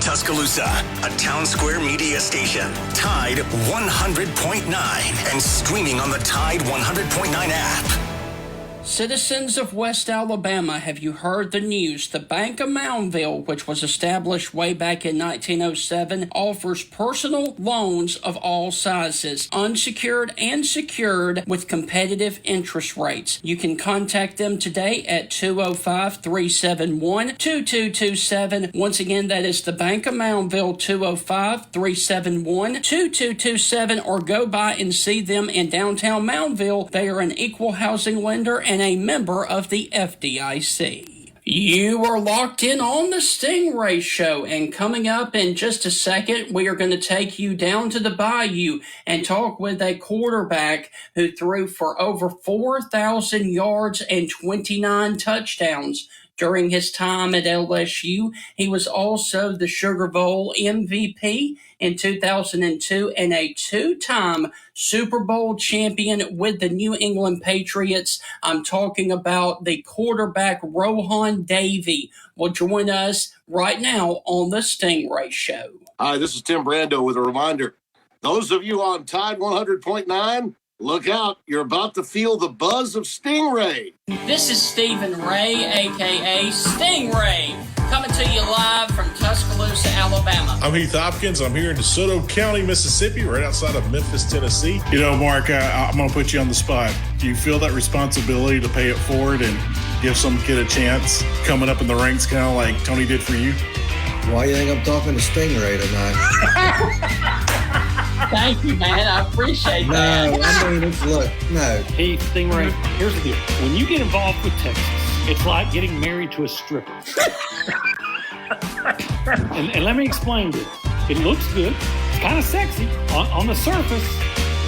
Tuscaloosa, a Town Square media station. Tide 100.9 and streaming on the Tide 100.9 app. Citizens of West Alabama, have you heard the news? The Bank of Moundville, which was established way back in 1907, offers personal loans of all sizes, unsecured and secured, with competitive interest rates. You can contact them today at 205-371-2227. Once again, that is the Bank of Moundville, 205-371-2227, or go by and see them in downtown Moundville. They are an equal housing lender and a member of the FDIC. You are locked in on the Stingray Show, and coming up in just a second, we are going to take you down to the bayou and talk with a quarterback who threw for over 4,000 yards and 29 touchdowns during his time at LSU. He was also the Sugar Bowl MVP in 2002 and a two-time Super Bowl champion with the New England Patriots. I'm talking about the quarterback Rohan Davey will join us right now on the Stingray Show. Hi, this is Tim Brando with a reminder. Those of you on Tide 100.9, look out. You're about to feel the buzz of Stingray. This is Stephen Ray, a.k.a. Stingray, coming to you live from Tuscaloosa, Alabama. I'm Heath Hopkins. I'm here in DeSoto County, Mississippi, right outside of Memphis, Tennessee. You know, Mark, I'm going to put you on the spot. Do you feel that responsibility to pay it forward and give some kid a chance coming up in the ranks, kind of like Tony did for you? Why do you think I'm talking to Stingray tonight? Thank you, man. I appreciate that. No, I mean, look, no. Hey, Stingray, here's the deal. When you get involved with Texas, it's like getting married to a stripper. and let me explain this. It looks good. It's kind of sexy on the surface.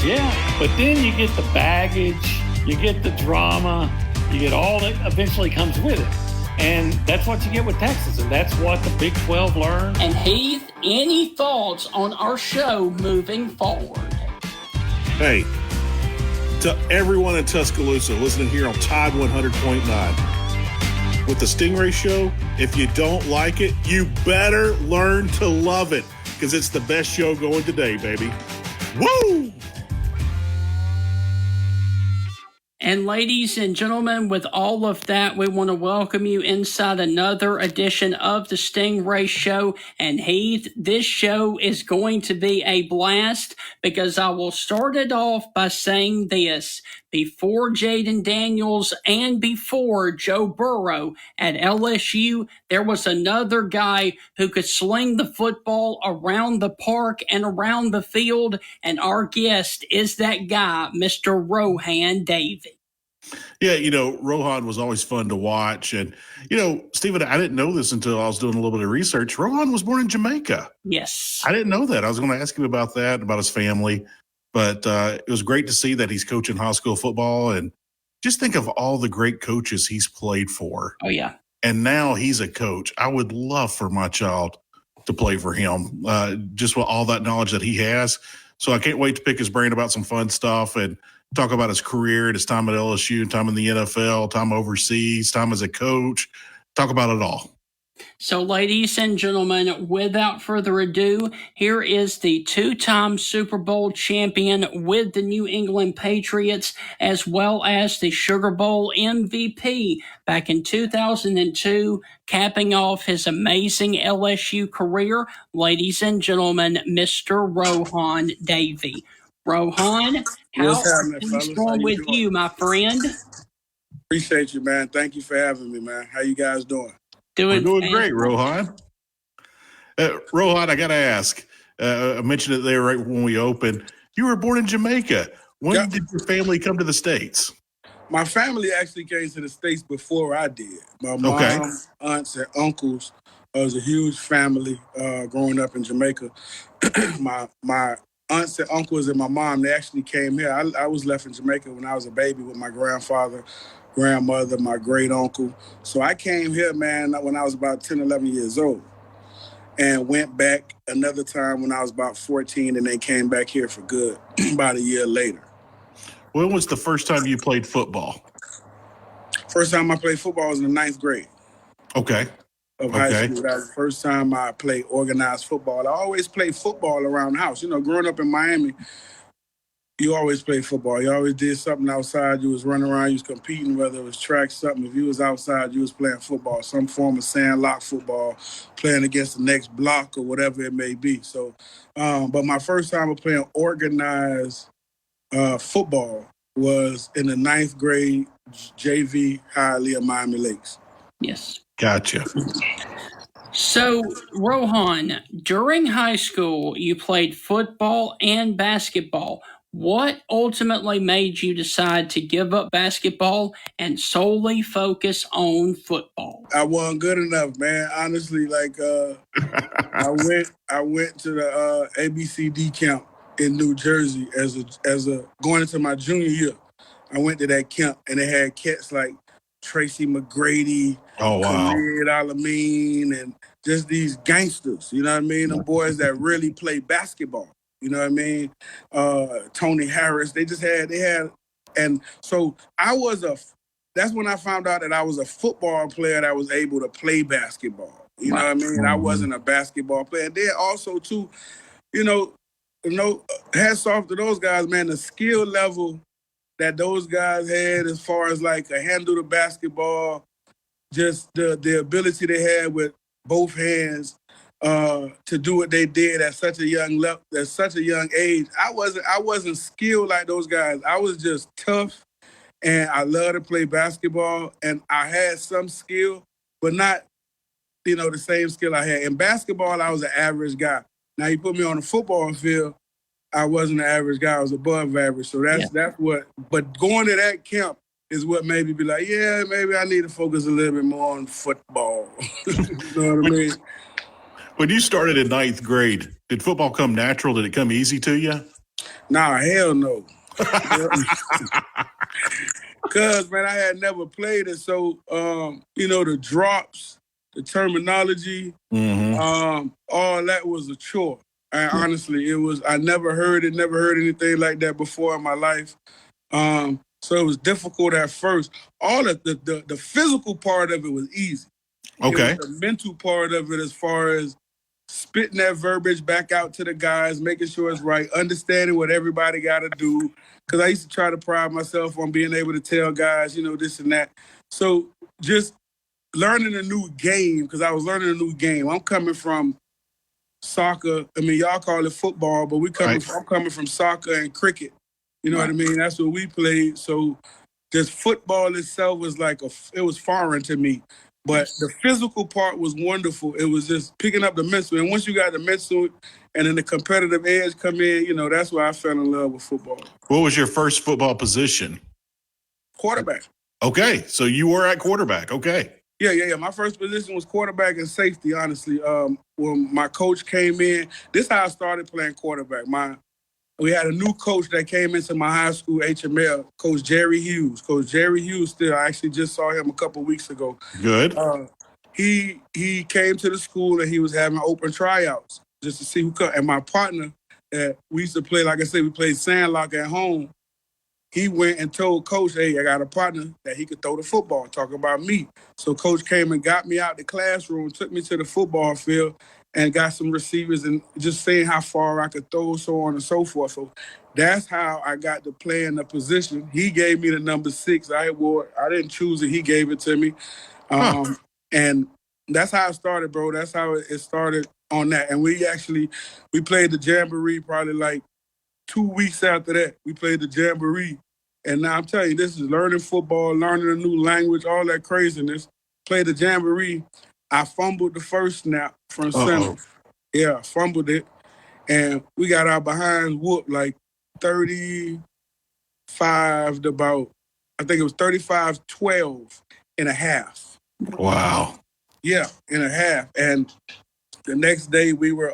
Yeah. But then you get the baggage, you get the drama, you get all that eventually comes with it. And that's what you get with Texas, and that's what the Big 12 learned. And Heath, any thoughts on our show moving forward? Hey, to everyone in Tuscaloosa listening here on Tide 100.9, with the Stingray Show, if you don't like it, you better learn to love it, because it's the best show going today, baby. Woo! And ladies and gentlemen, with all of that, we want to welcome you inside another edition of the Stingray Show. And Heath, this show is going to be a blast, because I will start it off by saying this. Before Jaden Daniels and before Joe Burrow at LSU, there was another guy who could sling the football around the park and around the field, and our guest is that guy, Mr. Rohan Davey. Yeah, you know, Rohan was always fun to watch. And, you know, Stephen, I didn't know this until I was doing a little bit of research. Rohan was born in Jamaica. Yes. I didn't know that. I was going to ask him about that, about his family. But it was great to see that he's coaching high school football. And just think of all the great coaches he's played for. Oh, yeah. And now he's a coach. I would love for my child to play for him, just with all that knowledge that he has. So I can't wait to pick his brain about some fun stuff and talk about his career, his time at LSU, time in the NFL, time overseas, time as a coach, talk about it all. So, ladies and gentlemen, without further ado, here is the two-time Super Bowl champion with the New England Patriots, as well as the Sugar Bowl MVP back in 2002, capping off his amazing LSU career. Ladies and gentlemen, Mr. Rohan Davey. Rohan, how are things going with you, my friend? Appreciate you, man. Thank you for having me, man. How you guys doing? We're doing great, Rohan. Rohan, I got to ask. I mentioned it there right when we opened. You were born in Jamaica. When did your family come to the States? My family actually came to the States before I did. My mom, aunts, and uncles. It was a huge family growing up in Jamaica. my aunts and uncles and my mom, they actually came here. I was left in Jamaica when I was a baby with my grandfather, grandmother, my great uncle. So I came here, man, when I was about 10, 11 years old, and went back another time when I was about 14, and then came back here for good about a year later. When was the first time you played football? First time I played football was in the 9th grade. Okay. of high school. That was the first time I played organized football. I always played football around the house. You know, growing up in Miami, you always played football. You always did something outside. You was running around. You was competing, whether it was track, something. If you was outside, you was playing football, some form of sandlot football, playing against the next block or whatever it may be. So, but my first time of playing organized football was in the 9th grade JV Hialeah Miami Lakes. Yes. Gotcha. So, Rohan, during high school, you played football and basketball. What ultimately made you decide to give up basketball and solely focus on football? I wasn't good enough, man. Honestly, like I went to the ABCD camp in New Jersey as a going into my junior year. I went to that camp and they had cats like Tracy McGrady, Khalid Alameen, and just these gangsters, you know what I mean? The boys that really play basketball, you know what I mean? Tony Harris, they had, and so that's when I found out that I was a football player that was able to play basketball. You know what I mean? I wasn't a basketball player. And then also too, you know, hats off to those guys, man, the skill level that those guys had as far as like a handle the basketball, just the ability they had with both hands to do what they did at such a young age. I wasn't skilled like those guys. I was just tough, and I love to play basketball, and I had some skill, but not, the same skill I had. In basketball, I was an average guy. Now you put me on the football field, I wasn't an average guy. I was above average. So that's what. But going to that camp is what made me be like, yeah, maybe I need to focus a little bit more on football. You know what I mean? When you started in 9th grade, did football come natural? Did it come easy to you? Nah, hell no. Because, man, I had never played it. So, the drops, the terminology, all that was a chore. And honestly, I never heard anything like that before in my life. So it was difficult at first. All the physical part of it was easy. Okay. It was the mental part of it, as far as spitting that verbiage back out to the guys, making sure it's right, understanding what everybody got to do. Because I used to try to pride myself on being able to tell guys, this and that. So just learning a new game, because I was learning a new game. I'm coming from soccer. I mean, y'all call it football, but I'm coming from soccer and cricket. You know what I mean? That's what we played. So just football itself was it was foreign to me. But the physical part was wonderful. It was just picking up the mental. And once you got the mental and then the competitive edge come in, that's why I fell in love with football. What was your first football position? Quarterback. Okay. So you were at quarterback. Okay. Yeah. My first position was quarterback and safety, honestly. When my coach came in, this is how I started playing quarterback. We had a new coach that came into my high school, HML, Coach Jerry Hughes. Coach Jerry Hughes I actually just saw him a couple weeks ago. Good. He came to the school and he was having open tryouts just to see who could. And my partner, we used to play, like I said, we played sandlot at home. He went and told Coach, hey, I got a partner that he could throw the football, talking about me. So Coach came and got me out the classroom, took me to the football field, and got some receivers and just saying how far I could throw, so on and so forth. So that's how I got to play in the position. He gave me the number 6. I didn't choose it. He gave it to me. And that's how it started, bro. That's how it started on that. And we played the Jamboree probably like 2 weeks after that. We played the Jamboree. And now I'm telling you, this is learning football, learning a new language, all that craziness. Played the Jamboree. I fumbled the first snap from center. Yeah, fumbled it. And we got our behinds whooped like 35 to about, I think it was 35-12 in a half. Wow. Yeah, in a half. And the next day we were,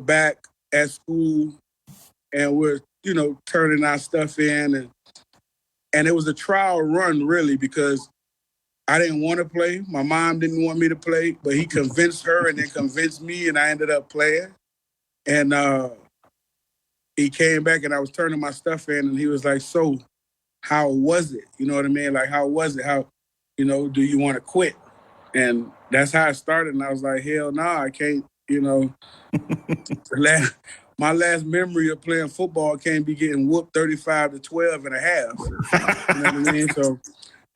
back at school and we're, turning our stuff in. And it was a trial run, really, because I didn't want to play. My mom didn't want me to play, but he convinced her and then convinced me, and I ended up playing. And he came back, and I was turning my stuff in, and he was like, so how was it? You know what I mean? Like, how was it? How, do you want to quit? And that's how it started. And I was like, hell no, I can't, my last memory of playing football can't be getting whooped 35-12 and a half. You know what I mean? So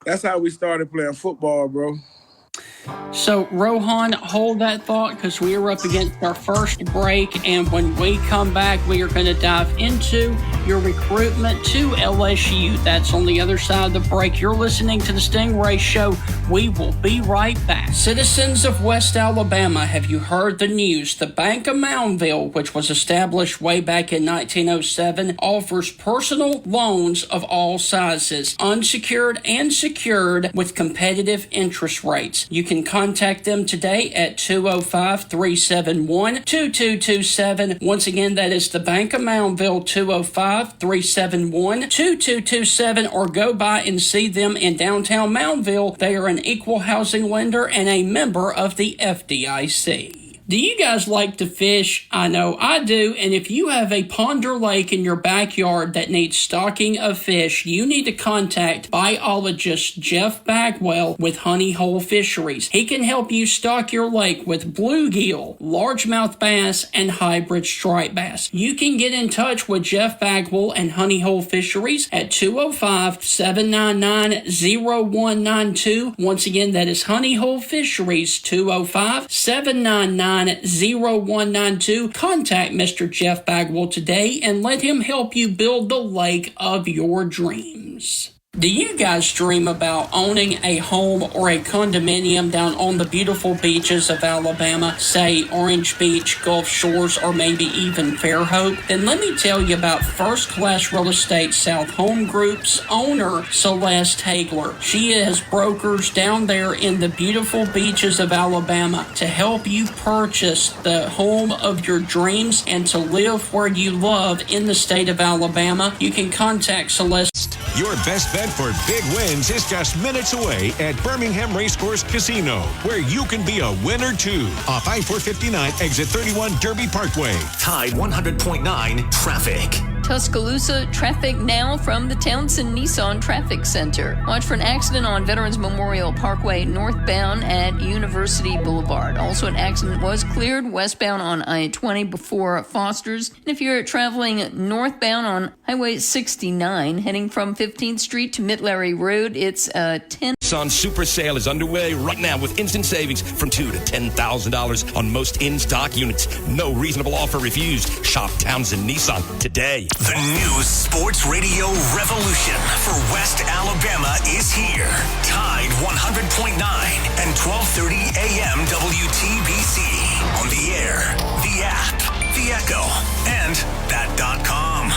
that's how we started playing football, bro. So, Rohan, hold that thought because we are up against our first break. And when we come back, we are going to dive into your recruitment to LSU. That's on the other side of the break. You're listening to the Stingray Show. We will be right back. Citizens of West Alabama, have you heard the news? The Bank of Moundville, which was established way back in 1907, offers personal loans of all sizes, unsecured and secured, with competitive interest rates. You can contact them today at 205-371-2227. Once again, that is the Bank of Moundville, 205-371-2227, or go by and see them in downtown Moundville. They are an equal housing lender and a member of the FDIC. Do you guys like to fish? I know I do, and if you have a pond or lake in your backyard that needs stocking of fish, you need to contact biologist Jeff Bagwell with Honey Hole Fisheries. He can help you stock your lake with bluegill, largemouth bass, and hybrid striped bass. You can get in touch with Jeff Bagwell and Honey Hole Fisheries at 205-799-0192. Once again, that is Honey Hole Fisheries, 205-799-0192. Contact Mr. Jeff Bagwell today and let him help you build the lake of your dreams. Do you guys dream about owning a home or a condominium down on the beautiful beaches of Alabama, say Orange Beach, Gulf Shores, or maybe even Fairhope? Then let me tell you about First Class Real Estate South Home Group's owner, Celeste Hagler. She has brokers down there in the beautiful beaches of Alabama to help you purchase the home of your dreams and to live where you love in the state of Alabama. You can contact Celeste. Your best bet for big wins is just minutes away at Birmingham Racecourse Casino, where you can be a winner too. Off I-459, exit 31 Derby Parkway. Tide 100.9 traffic. Tuscaloosa traffic now from the Townsend Nissan Traffic Center. Watch for an accident on Veterans Memorial Parkway northbound at University Boulevard. Also, an accident was cleared westbound on I-20 before Foster's. And if you're traveling northbound on Highway 69, heading from 15th Street to Mitlary Road, it's 10. Nissan Super Sale is underway right now with instant savings from $2,000 to $10,000 on most in-stock units. No reasonable offer refused. Shop Townsend Nissan today. The new sports radio revolution for West Alabama is here. Tide 100.9 and 1230 AM WTBC. On the air, the app, the Echo, and that.com.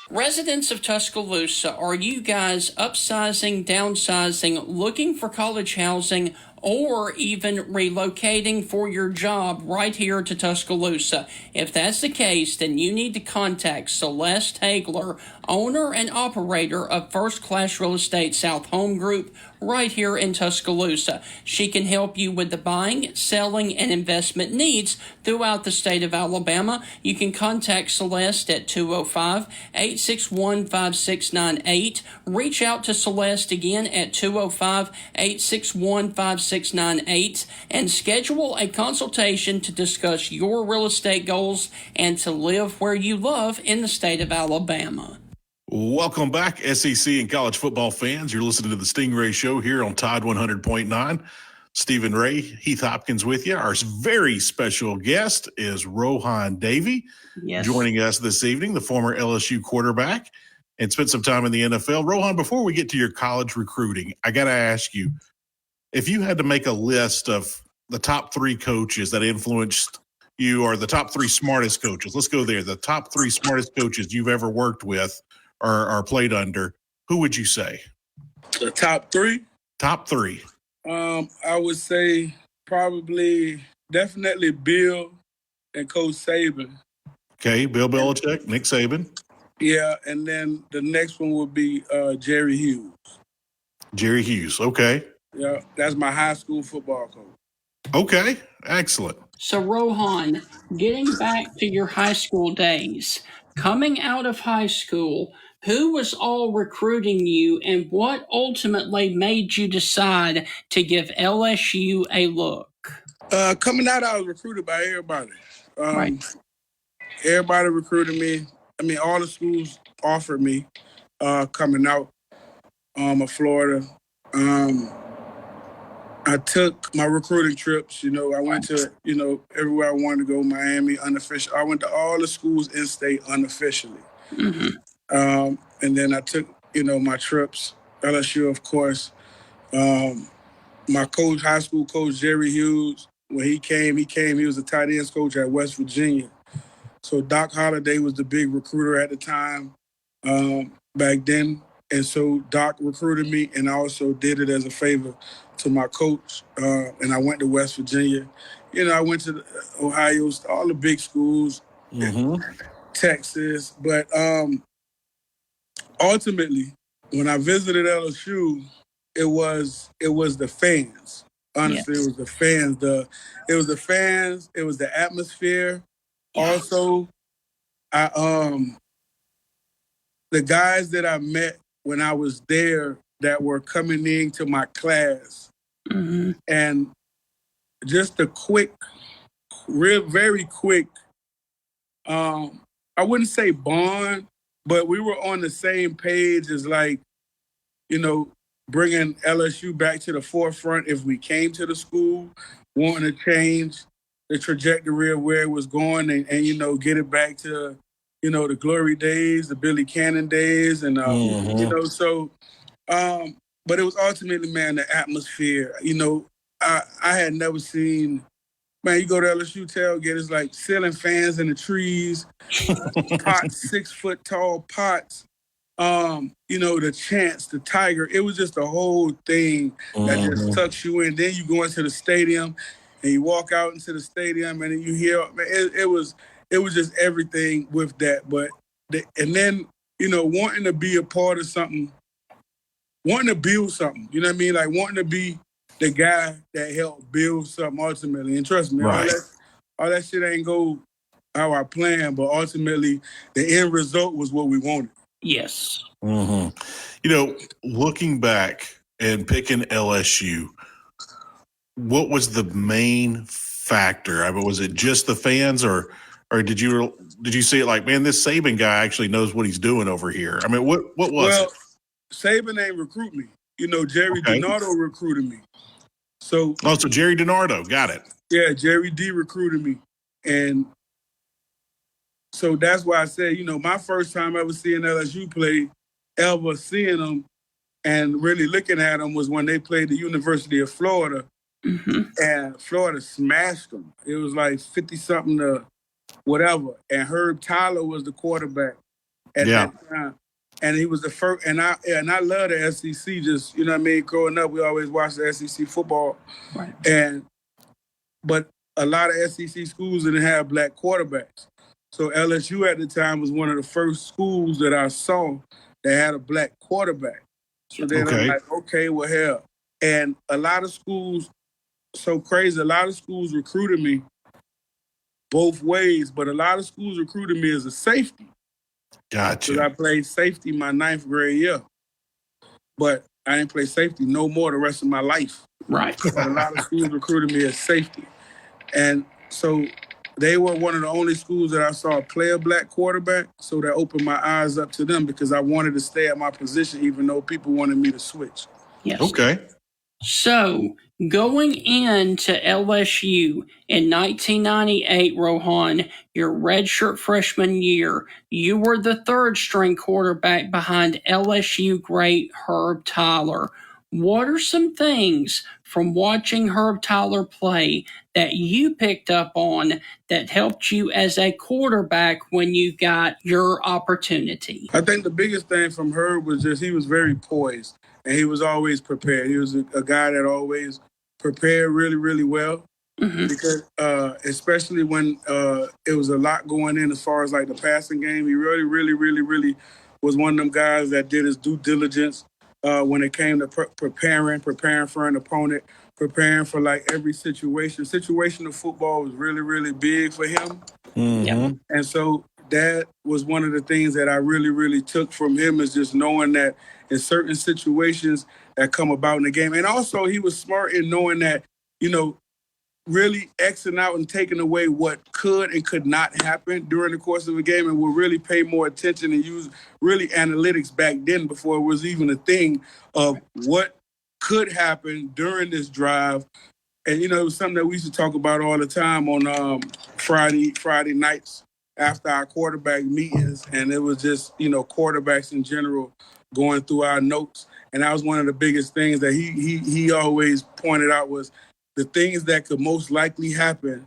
Residents of Tuscaloosa, are you guys upsizing, downsizing, looking for college housing, or even relocating for your job right here to Tuscaloosa? If that's the case, then you need to contact Celeste Hagler, owner and operator of First Class Real Estate South Home Group right here in Tuscaloosa. She can help you with the buying, selling, and investment needs throughout the state of Alabama. You can contact Celeste at 205-861-5698. Reach out to Celeste again at 205-861-5698 and schedule a consultation to discuss your real estate goals and to live where you love in the state of Alabama. Welcome back, SEC and college football fans. You're listening to the Stingray Show here on Tide 100.9. Stephen Ray, Heath Hopkins with you. Our very special guest is Rohan Davey, joining us this evening, the former LSU quarterback, and spent some time in the NFL. Rohan, before we get to your college recruiting, I got to ask you, if you had to make a list of the top three coaches that influenced you, or the top three smartest coaches, let's go there, the top three smartest coaches you've ever worked with or played under, who would you say? The top three? Top three. I would say definitely Bill and Coach Saban. Okay, Bill Belichick, Nick Saban. Yeah, and then the next one would be Jerry Hughes. Jerry Hughes. Okay. Yeah, that's my high school football coach. Okay. Excellent. So, Rohan, getting back to your high school days, coming out of high school, who was all recruiting you and what ultimately made you decide to give LSU a look? Coming out, I was recruited by everybody. Right. Everybody recruited me. I mean, all the schools offered me coming out of Florida. I took my recruiting trips. I went to, everywhere I wanted to go, Miami, unofficial. I went to all the schools in state unofficially. Mm-hmm. And then I took, my trips, LSU, of course. My coach, high school coach, Jerry Hughes, when he came, he was a tight ends coach at West Virginia. So Doc Holliday was the big recruiter at the time back then. And so Doc recruited me, and I also did it as a favor to my coach. And I went to West Virginia. I went to Ohio, all the big schools, Texas. But ultimately, when I visited LSU, it was the fans. Honestly, It was the fans. It was the fans. It was the atmosphere. Yes. Also, the guys that I met when I was there that were coming into my class, and just a quick, very quick. I wouldn't say bond, but we were on the same page as bringing LSU back to the forefront if we came to the school, wanting to change the trajectory of where it was going and get it back to, the glory days, the Billy Cannon days. And, but it was ultimately, man, the atmosphere. I had never seen, man, you go to LSU tailgate, it's like ceiling fans in the trees, pots, 6 foot tall pots. The chants, the tiger, it was just a whole thing that just sucks you in. Then you go into the stadium and you walk out into the stadium and then you hear, man, it was just everything with that. But, and then, wanting to be a part of something, wanting to build something, you know what I mean? Like wanting to be the guy that helped build something ultimately. And trust me, right. all that shit ain't go how I planned, but ultimately the end result was what we wanted. Yes. Looking back and picking LSU, what was the main factor? I mean, was it just the fans, or did you see it like, man, this Saban guy actually knows what he's doing over here? I mean, what was it? Saban ain't recruit me. Jerry DiNardo recruited me. So Jerry DiNardo, got it. Yeah, Jerry D recruited me, and so that's why I said, my first time ever seeing LSU play, seeing them and really looking at them was when they played the University of Florida, and Florida smashed them. It was like 50-something to whatever, and Herb Tyler was the quarterback at that time. And he was the first, and I love the SEC. Just growing up, we always watched the SEC football, right? But a lot of SEC schools didn't have black quarterbacks. So LSU at the time was one of the first schools that I saw that had a black quarterback. So then I'm like, okay, well, hell. And a lot of schools, so crazy, a lot of schools recruited me both ways, but a lot of schools recruited me as a safety. Gotcha. Because I played safety my 9th grade year. But I didn't play safety no more the rest of my life. Right. But a lot of schools recruited me as safety. And so they were one of the only schools that I saw play a black quarterback, so that opened my eyes up to them because I wanted to stay at my position even though people wanted me to switch. Yes. Okay. So, going into LSU in 1998, Rohan, your redshirt freshman year, you were the third-string quarterback behind LSU great Herb Tyler. What are some things from watching Herb Tyler play that you picked up on that helped you as a quarterback when you got your opportunity? I think the biggest thing from Herb was just he was very poised and he was always prepared. He was a guy that always prepared really, really well. Because especially when it was a lot going in as far as like the passing game, he really, really, really, really was one of them guys that did his due diligence when it came to preparing for an opponent, preparing for like every situation. Situational football was really, really big for him. Mm-hmm. And so that was one of the things that I really, really took from him, is just knowing that in certain situations that come about in the game. And also he was smart in knowing that, you know, really Xing out and taking away what could and could not happen during the course of a game, and will really pay more attention and use really analytics back then, before it was even a thing, of what could happen during this drive. And, you know, it was something that we used to talk about all the time on Friday nights after our quarterback meetings. And it was just, you know, quarterbacks in general going through our notes. And that was one of the biggest things that he always pointed out, was the things that could most likely happen.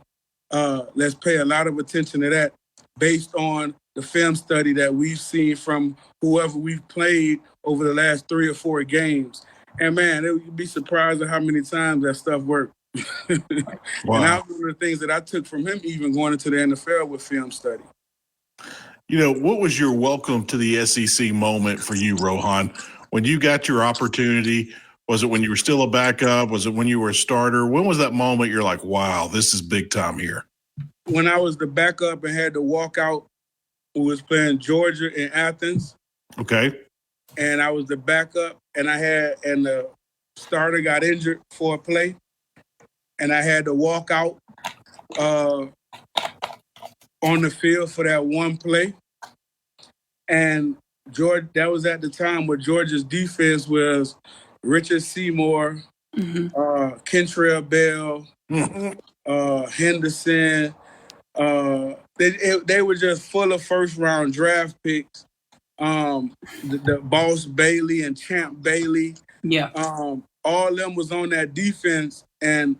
Let's pay a lot of attention to that, based on the film study that we've seen from whoever we've played over the last 3 or 4 games. And man, you'd be surprised at how many times that stuff worked. Wow. And that was one of the things that I took from him, even going into the NFL with film study. You know, what was your welcome to the SEC moment for you, Rohan? When you got your opportunity, was it when you were still a backup? Was it when you were a starter? When was that moment you're like, wow, this is big time here? When I was the backup and had to walk out, who was playing Georgia in Athens. Okay. And I was the backup, and the starter got injured for a play, and I had to walk out on the field for that one play. And George, that was at the time where Georgia's defense was Richard Seymour, Kentrell Bell, Henderson. They were just full of first-round draft picks. The Boss Bailey and Champ Bailey. Yeah. All of them was on that defense, and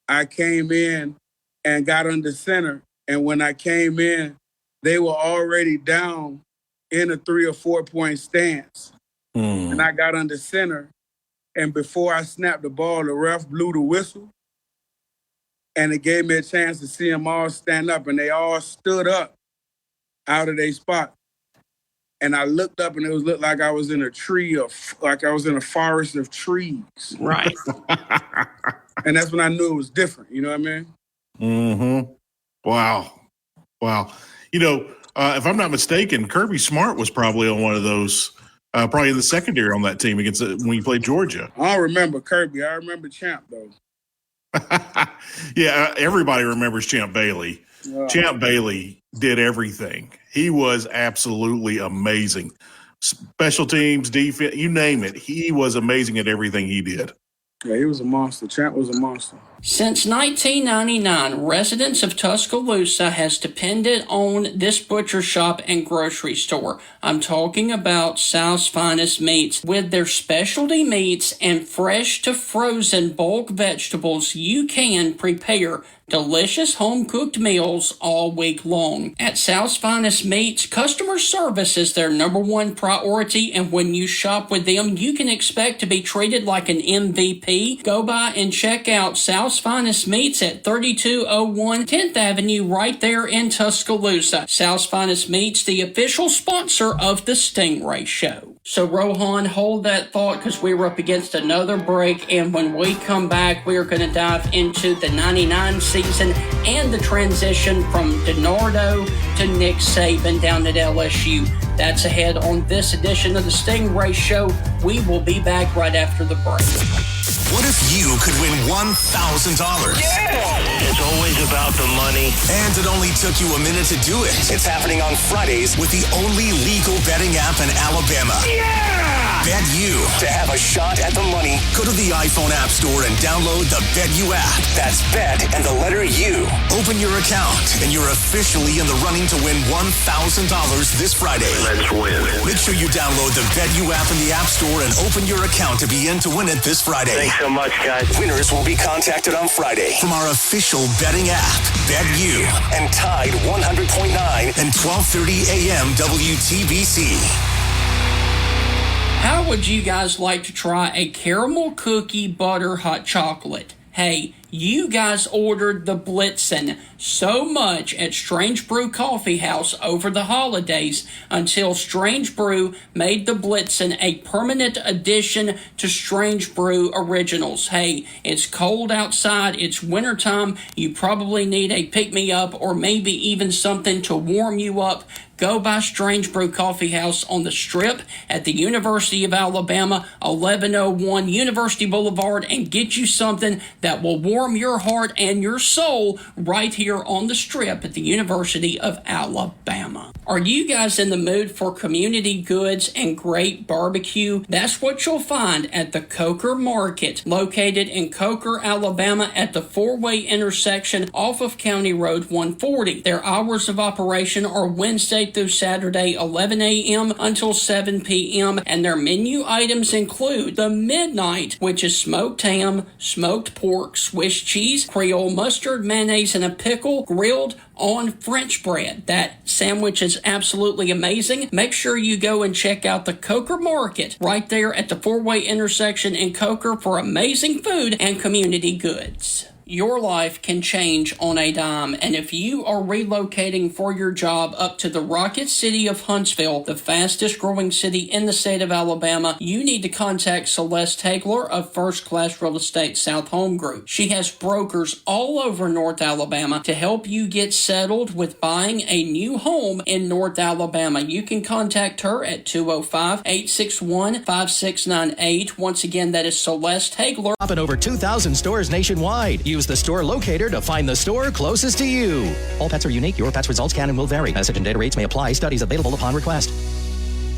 I came in and got under center. And when I came in, they were already down in a 3 or 4 point stance. And I got under center. And before I snapped the ball, the ref blew the whistle. And it gave me a chance to see them all stand up. And they all stood up out of their spot. And I looked up, and it looked like I was in a tree, like I was in a forest of trees. Right. And that's when I knew it was different. You know what I mean? Mm-hmm. Wow. You know, if I'm not mistaken, Kirby Smart was probably on one of those, probably in the secondary on that team against when you played Georgia. I don't remember Kirby. I remember Champ, though. Yeah, everybody remembers Champ Bailey. Champ Bailey did everything. He was absolutely amazing. Special teams, defense, you name it. He was amazing at everything he did. Yeah, he was a monster. Champ was a monster. Since 1999, residents of Tuscaloosa has depended on this butcher shop and grocery store. I'm talking about South's Finest Meats. With their specialty meats and fresh to frozen bulk vegetables, you can prepare delicious home-cooked meals all week long. At South's Finest Meats, customer service is their #1 priority, and when you shop with them, you can expect to be treated like an MVP. Go by and check out South's Finest Meats at 3201 10th Avenue right there in Tuscaloosa. South's Finest Meats, the official sponsor of the Stingray Show. So, Rohan, hold that thought, because we were up against another break, and when we come back, we are going to dive into the 99 season and the transition from DiNardo to Nick Saban down at LSU. That's ahead on this edition of the Stingray Show. We will be back right after the break. What if you could win $1,000? Yeah! It's always about the money. And it only took you a minute to do it. It's happening on Fridays with the only legal betting app in Alabama. Yeah! Bet You. To have a shot at the money, go to the iPhone App Store and download the Bet You app. That's bet and the letter U. Open your account, and you're officially in the running to win $1,000 this Friday. Let's win. Make sure you download the Bet You app in the App Store and open your account to be in to win it this Friday. Thanks so much, guys. Winners will be contacted on Friday from our official betting app, Bet You, and Tide 100.9 and 12:30 a.m. WTBC. How would you guys like to try a caramel cookie butter hot chocolate? Hey, You guys ordered the Blitzen so much at Strange Brew Coffee House over the holidays until Strange Brew made the Blitzen a permanent addition to Strange Brew Originals. Hey, it's cold outside, it's wintertime, you probably need a pick-me-up or maybe even something to warm you up. Go by Strange Brew Coffee House on the Strip at the University of Alabama, 1101 University Boulevard, and get you something that will warm your heart and your soul right here on the Strip at the University of Alabama. Are you guys in the mood for community goods and great barbecue? That's what you'll find at the Coker Market, located in Coker, Alabama at the four-way intersection off of County Road 140. Their hours of operation are Wednesday through Saturday, 11 a.m. until 7 p.m., and their menu items include the Midnight, which is smoked ham, smoked pork, Swiss cheese, Creole mustard, mayonnaise, and a pickle, grilled on French bread. That sandwich is absolutely amazing. Make sure you go and check out the Coker Market right there at the four-way intersection in Coker for amazing food and community goods. Your life can change on a dime, and if you are relocating for your job up to the Rocket City of Huntsville, the fastest growing city in the state of Alabama, you need to contact Celeste Hagler of First Class Real Estate South Home Group. She has brokers all over North Alabama to help you get settled with buying a new home in North Alabama. You can contact her at 205-861-5698. Once again, that is Celeste Hagler. Up in over 2,000 stores nationwide. Use the store locator to find the store closest to you. All pets are unique. Your pet's results can and will vary. Message and data rates may apply. Studies available upon request.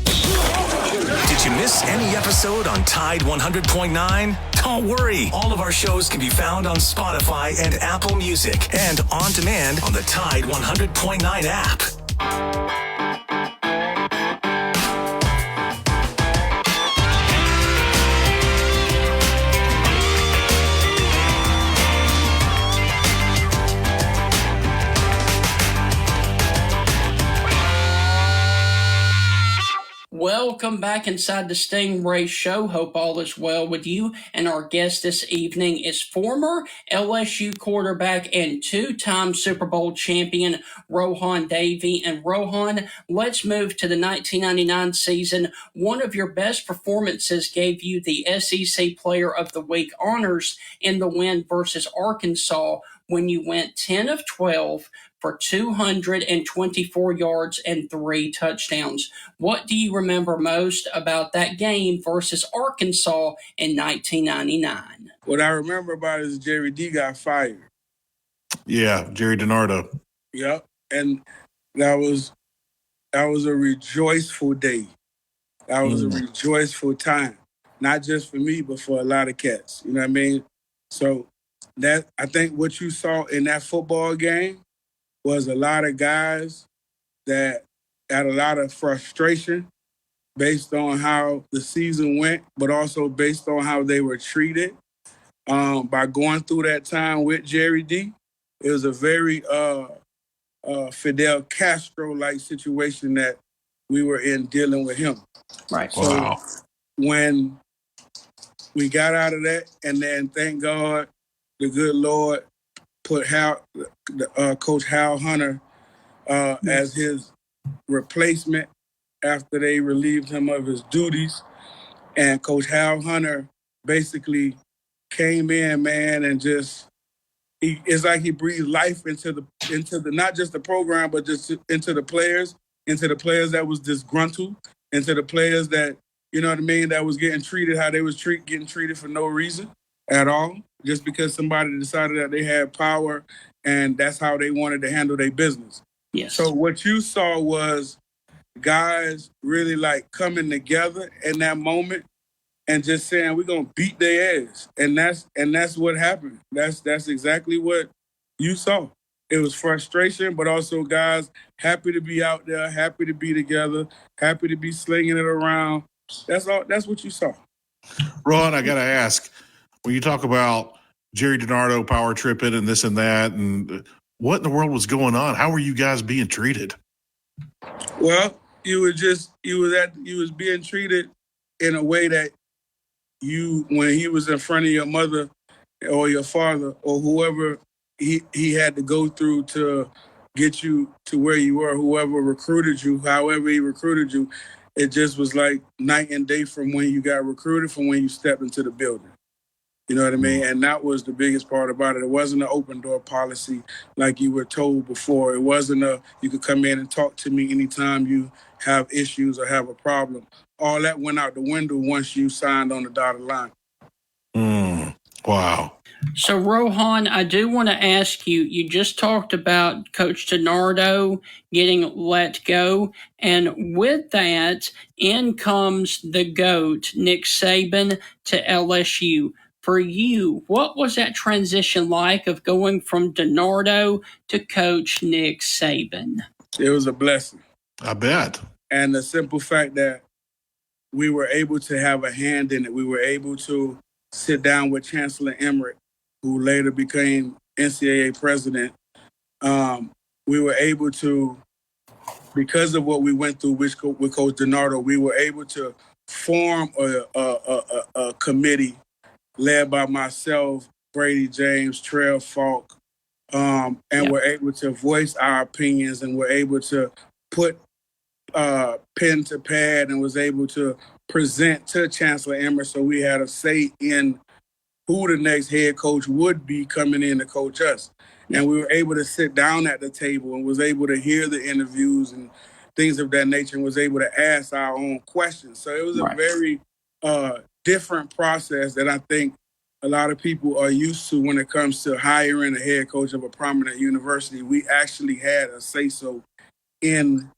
Did you miss any episode on Tide 100.9? Don't worry. All of our shows can be found on Spotify and Apple Music and on demand on the Tide 100.9 app. Welcome back inside the Stingray Show. Hope all is well with you. And our guest this evening is former LSU quarterback and two-time Super Bowl champion Rohan Davey. And Rohan, let's move to the 1999 season. One of your best performances gave you the SEC Player of the Week honors in the win versus Arkansas when you went 10 of 12 for 224 yards and 3 touchdowns. What do you remember most about that game versus Arkansas in 1999? What I remember about it is Jerry D got fired. Yeah, Jerry DiNardo. Yep, and that was a rejoiceful day. That was a rejoiceful time, not just for me, but for a lot of cats. You know what I mean? So that I think what you saw in that football game was a lot of guys that had a lot of frustration based on how the season went, but also based on how they were treated by going through that time with Jerry D. It was a very Fidel Castro-like situation that we were in dealing with him. Right. So when we got out of that, and then thank God, the good Lord put Coach Hal Hunter as his replacement after they relieved him of his duties. And Coach Hal Hunter basically came in, man, and it's like he breathed life into the not just the program, but just into the players that was disgruntled, into the players that, you know what I mean, that was getting treated how they was getting treated for no reason at all, just because somebody decided that they had power and that's how they wanted to handle their business. Yes. So what you saw was guys really like coming together in that moment and just saying, we're going to beat their ass. And that's what happened. That's exactly what you saw. It was frustration, but also guys happy to be out there, happy to be together, happy to be slinging it around. That's all. That's what you saw. Ron, I got to ask, when you talk about Jerry DiNardo power tripping and this and that, and what in the world was going on? How were you guys being treated? Well, you was being treated in a way that when he was in front of your mother or your father or whoever he had to go through to get you to where you were, whoever recruited you, however he recruited you, it just was like night and day from when you got recruited, from when you stepped into the building. You know what I mean? And that was the biggest part about it. It wasn't an open door policy like you were told before. It wasn't you could come in and talk to me anytime you have issues or have a problem. All that went out the window once you signed on the dotted line. Wow. So, Rohan, I do want to ask you, you just talked about Coach DiNardo getting let go, and with that, in comes the GOAT, Nick Saban, to LSU. For you, what was that transition like of going from DiNardo to Coach Nick Saban? It was a blessing. I bet. And the simple fact that we were able to have a hand in it, we were able to sit down with Chancellor Emmerich, who later became NCAA president. We were able to, because of what we went through with Coach DiNardo, we were able to form a committee led by myself, Brady James, Trell Falk, and we're able to voice our opinions, and we're able to put pen to pad, and was able to present to Chancellor Emmerich, so we had a say in who the next head coach would be coming in to coach us. And we were able to sit down at the table and was able to hear the interviews and things of that nature, and was able to ask our own questions. So it was a very different process that I think a lot of people are used to when it comes to hiring a head coach of a prominent university. We actually had a say-so in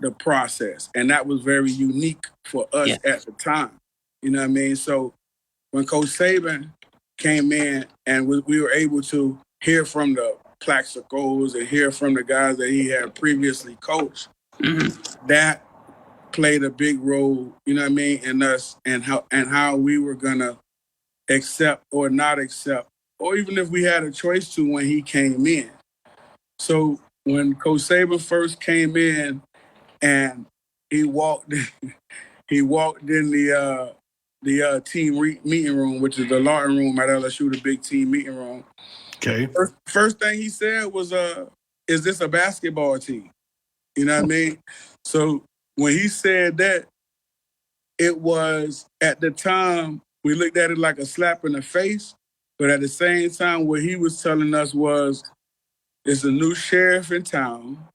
the process, and that was very unique for us at the time. You know what I mean? So when Coach Saban came in and we were able to hear from the Plaxicos and hear from the guys that he had previously coached, that played a big role, you know what I mean, in us and how we were gonna accept or not accept, or even if we had a choice to when he came in. So when Coach Saban first came in and he walked in the team meeting room, which is the Lawton room at LSU, the big team meeting room. Okay. First thing he said was, "Is this a basketball team?" You know what I mean? So when he said that, it was, at the time, we looked at it like a slap in the face, but at the same time, what he was telling us was, "It's a new sheriff in town.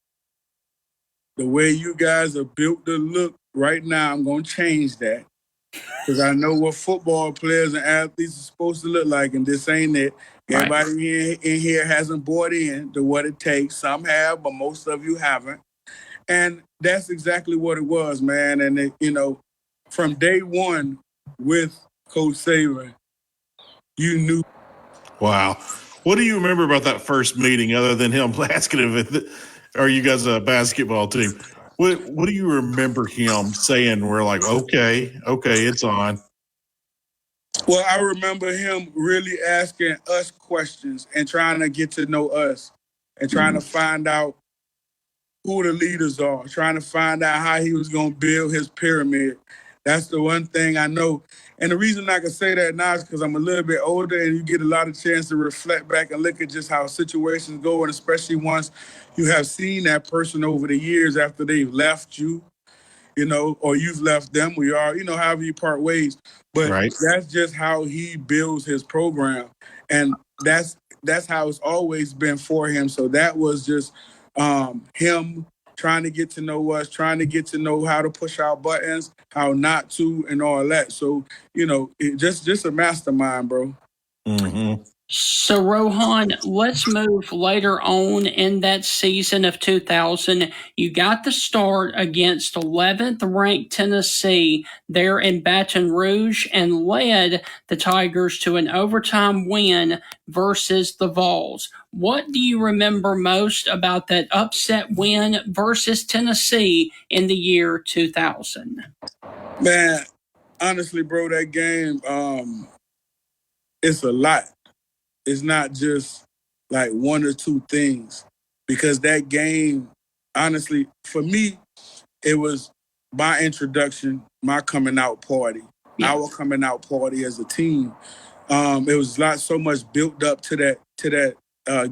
The way you guys are built to look right now, I'm going to change that. Because I know what football players and athletes are supposed to look like, and this ain't it. Everybody in here hasn't bought in to what it takes. Some have, but most of you haven't." And that's exactly what it was, man. And, from day one with Coach Saban, you knew. Wow. What do you remember about that first meeting other than him asking him, are you guys a basketball team? What do you remember him saying? We're like, okay, it's on. Well, I remember him really asking us questions and trying to get to know us and trying to find out who the leaders are, trying to find out how he was going to build his pyramid. That's the one thing I know. And the reason I can say that now is because I'm a little bit older, and you get a lot of chance to reflect back and look at just how situations go, and especially once you have seen that person over the years after they've left you, or you've left them, we are, however you part ways. But that's just how he builds his program. And that's how it's always been for him. So that was just him trying to get to know us, trying to get to know how to push our buttons, how not to, and all that. So, just a mastermind, bro. Mm-hmm. So, Rohan, let's move later on in that season of 2000. You got the start against 11th ranked Tennessee there in Baton Rouge and led the Tigers to an overtime win versus the Vols. What do you remember most about that upset win versus Tennessee in the year 2000? Man, honestly, bro, that game, it's a lot. It's not just like one or two things, because that game, honestly, for me, it was my introduction, my coming out party, our coming out party as a team. It was so much built up to that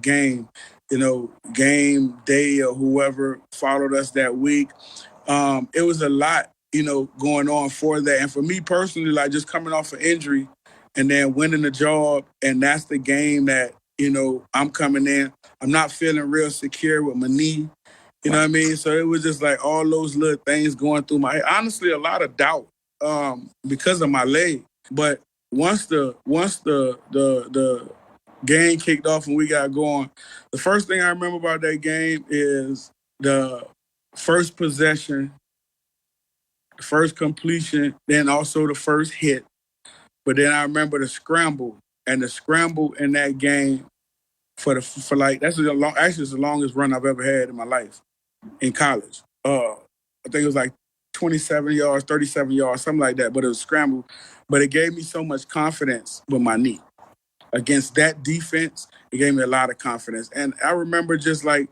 game. Game day or whoever followed us that week. It was a lot, going on for that. And for me personally, like just coming off an injury and then winning the job, and that's the game that, I'm coming in. I'm not feeling real secure with my knee. You know what I mean? So it was just like all those little things going through my head. Honestly, a lot of doubt because of my leg. But once the game kicked off and we got going, the first thing I remember about that game is the first possession, the first completion, then also the first hit. But then I remember the scramble, and the scramble in that game that's it's the longest run I've ever had in my life in college. I think it was like 27 yards, 37 yards, something like that, but it was scramble. But it gave me so much confidence with my knee. Against that defense, it gave me a lot of confidence. And I remember just like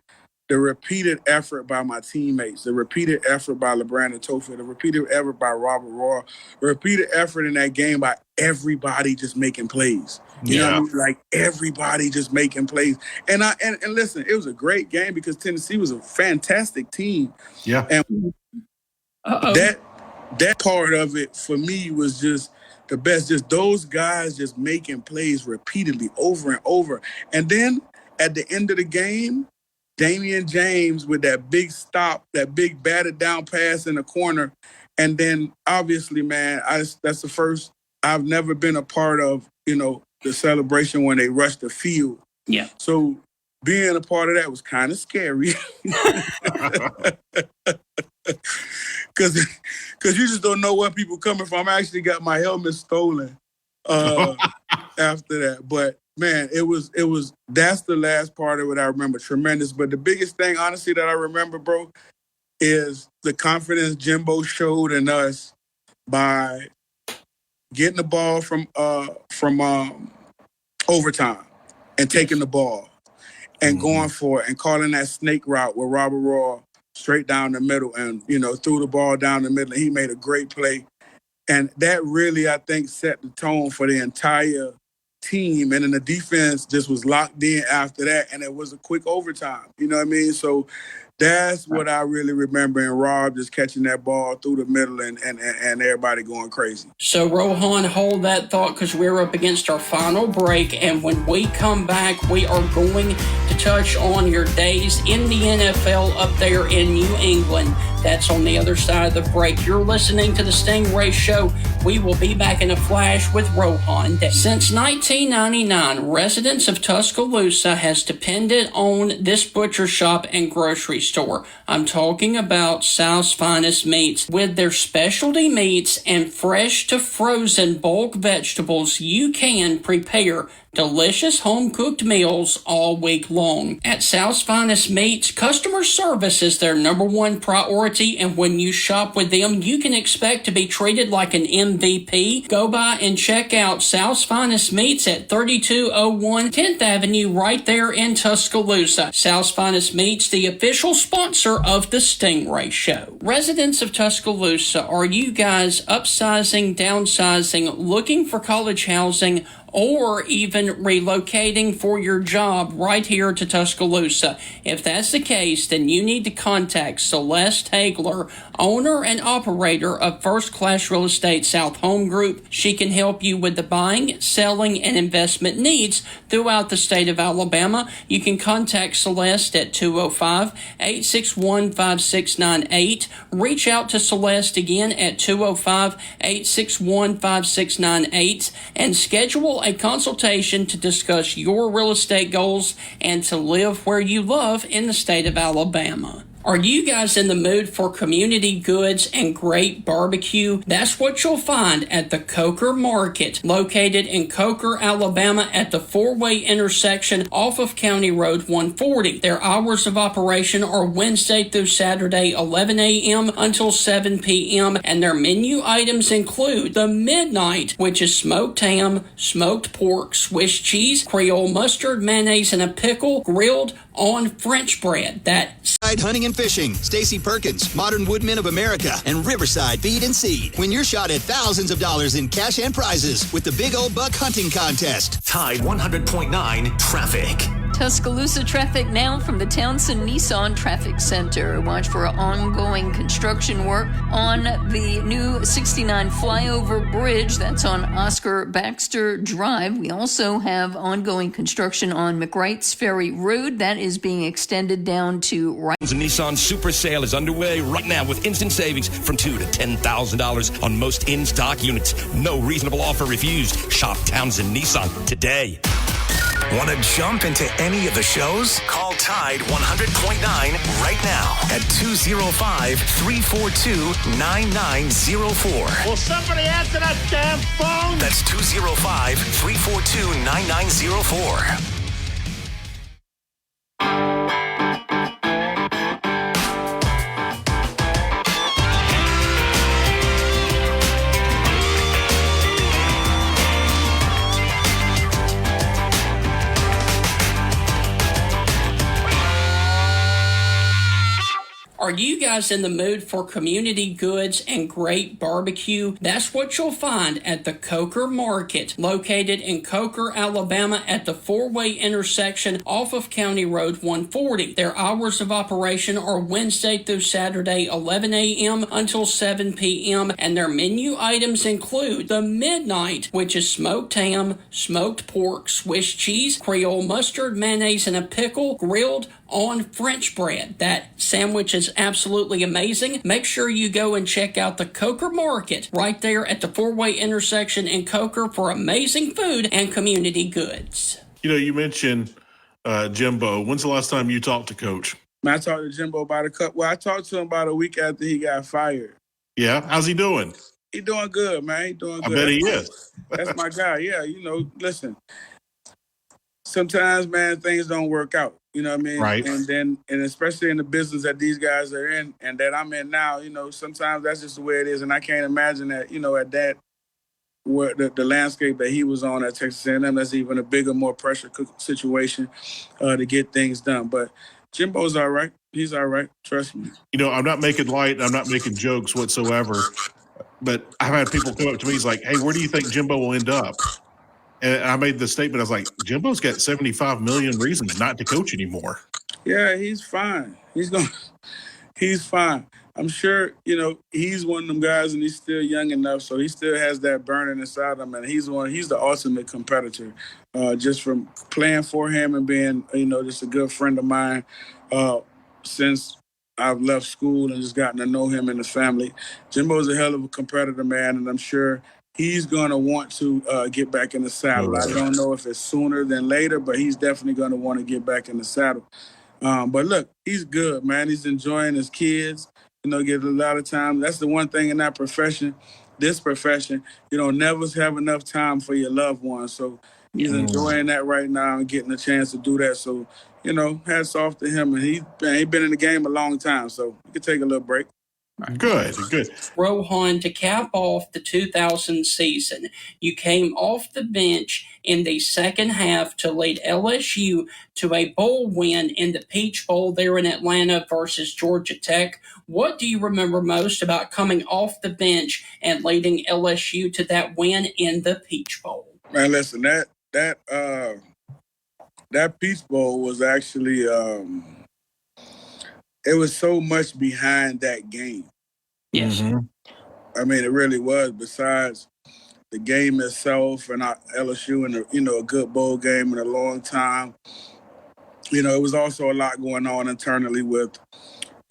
the repeated effort by my teammates, the repeated effort by LeBrandon Topher, the repeated effort by Robert Roy, the repeated effort in that game by everybody just making plays. You know what I mean? Like everybody just making plays. And listen, it was a great game because Tennessee was a fantastic team. Yeah. And that part of it for me was just the best. Just those guys just making plays repeatedly over and over. And then at the end of the game, Damian James with that big stop, that big batted down pass in the corner. And then obviously, man, that's the first I've never been a part of, the celebration when they rushed the field. Yeah. So being a part of that was kind of scary. Because you just don't know where people coming from. I actually got my helmet stolen after that. But, man, that's the last part of it I remember. Tremendous. But the biggest thing, honestly, that I remember, bro, is the confidence Jimbo showed in us by getting the ball from overtime and taking the ball and going for it and calling that snake route with Robert Roy straight down the middle and, threw the ball down the middle. And he made a great play. And that really, I think, set the tone for the entire team. And then the defense just was locked in after that. And it was a quick overtime. You know what I mean? So that's what I really remember. And Rob just catching that ball through the middle and everybody going crazy. So, Rohan, hold that thought because we're up against our final break. And when we come back, we are going to touch on your days in the NFL up there in New England. That's on the other side of the break. You're listening to the Stingray Show. We will be back in a flash with Rohan Day. Since 1999, residents of Tuscaloosa has depended on this butcher shop and grocery store. I'm talking about South's Finest Meats. With their specialty meats and fresh to frozen bulk vegetables, you can prepare delicious home-cooked meals all week long. At South's Finest Meats, customer service is their number one priority, and when you shop with them, you can expect to be treated like an MVP. Go by and check out South's Finest Meats at 3201 10th Avenue right there in Tuscaloosa. South's Finest Meats, the official sponsor of the Stingray Show. Residents of Tuscaloosa, are you guys upsizing, downsizing, looking for college housing, or even relocating for your job right here to Tuscaloosa? If that's the case, then you need to contact Celeste Hagler, owner and operator of First Class Real Estate South Home Group. She can help you with the buying, selling, and investment needs throughout the state of Alabama. You can contact Celeste at 205-861-5698. Reach out to Celeste again at 205-861-5698 and schedule a consultation to discuss your real estate goals and to live where you love in the state of Alabama. Are you guys in the mood for community goods and great barbecue? That's what you'll find at the Coker Market, located in Coker, Alabama at the four-way intersection off of County Road 140. Their hours of operation are Wednesday through Saturday, 11 a.m. until 7 p.m., and their menu items include the Midnight, which is smoked ham, smoked pork, Swiss cheese, Creole mustard, mayonnaise, and a pickle, grilled on French bread. That's hunting and Fishing, Stacy Perkins, Modern Woodmen of America, and Riverside Feed and Seed. Win your shot at thousands of dollars in cash and prizes with the Big Old Buck Hunting Contest. Tide 100.9 Traffic. Tuscaloosa traffic now from the Townsend Nissan Traffic Center. Watch for ongoing construction work on the new 69 flyover bridge. That's on Oscar Baxter Drive. We also have ongoing construction on McWright's Ferry Road. That is being extended down to right. The Nissan Super Sale is underway right now with instant savings from $2,000 to $10,000 on most in-stock units. No reasonable offer refused. Shop Townsend Nissan today. Want to jump into any of the shows? Call Tide 100.9 right now at 205-342-9904. Will somebody answer that damn phone? That's 205-342-9904. Are you guys in the mood for community goods and great barbecue? That's what you'll find at the Coker Market, located in Coker, Alabama at the four-way intersection off of County Road 140. Their hours of operation are Wednesday through Saturday, 11 a.m. until 7 p.m., and their menu items include the Midnight, which is smoked ham, smoked pork, Swiss cheese, Creole mustard, mayonnaise, and a pickle, grilled on French bread. That sandwich is absolutely amazing. Make sure you go and check out the Coker Market right there at the four-way intersection in Coker for amazing food and community goods. You know, you mentioned Jimbo. When's the last time you talked to Coach? Man, I talked to Jimbo about I talked to him about a week after he got fired. Yeah? How's he doing? He doing good, man. He doing good. I bet he is. That's my guy. Yeah, listen, sometimes, man, things don't work out. You know what I mean? Right. And especially in the business that these guys are in and that I'm in now, sometimes that's just the way it is. And I can't imagine that, at that, where the landscape that he was on at Texas A&M, that's even a bigger, more pressure situation to get things done. But Jimbo's all right. He's all right. Trust me. I'm not making light. I'm not making jokes whatsoever. But I've had people come up to me. He's like, hey, where do you think Jimbo will end up? And I made the statement. I was like, Jimbo's got 75 million reasons not to coach anymore. Yeah, he's fine. He's fine. I'm sure, he's one of them guys and he's still young enough. So he still has that burning inside him. And he's the ultimate competitor, just from playing for him and being, just a good friend of mine since I've left school and just gotten to know him and his family. Jimbo's a hell of a competitor, man. And I'm sure he's going to want to get back in the saddle. I don't know if it's sooner than later, but he's definitely going to want to get back in the saddle. But look, he's good, man. He's enjoying his kids, get a lot of time. That's the one thing in that profession, this profession, never have enough time for your loved ones. So he's enjoying that right now and getting a chance to do that. So, hats off to him. And he's been in the game a long time, so he could take a little break. Good. Rohan, to cap off the 2000 season, you came off the bench in the second half to lead LSU to a bowl win in the Peach Bowl there in Atlanta versus Georgia Tech. What do you remember most about coming off the bench and leading LSU to that win in the Peach Bowl? Man, listen, that Peach Bowl was actually it was so much behind that game. Yes. Mm-hmm. I mean, it really was. Besides the game itself and LSU and a good bowl game in a long time, it was also a lot going on internally with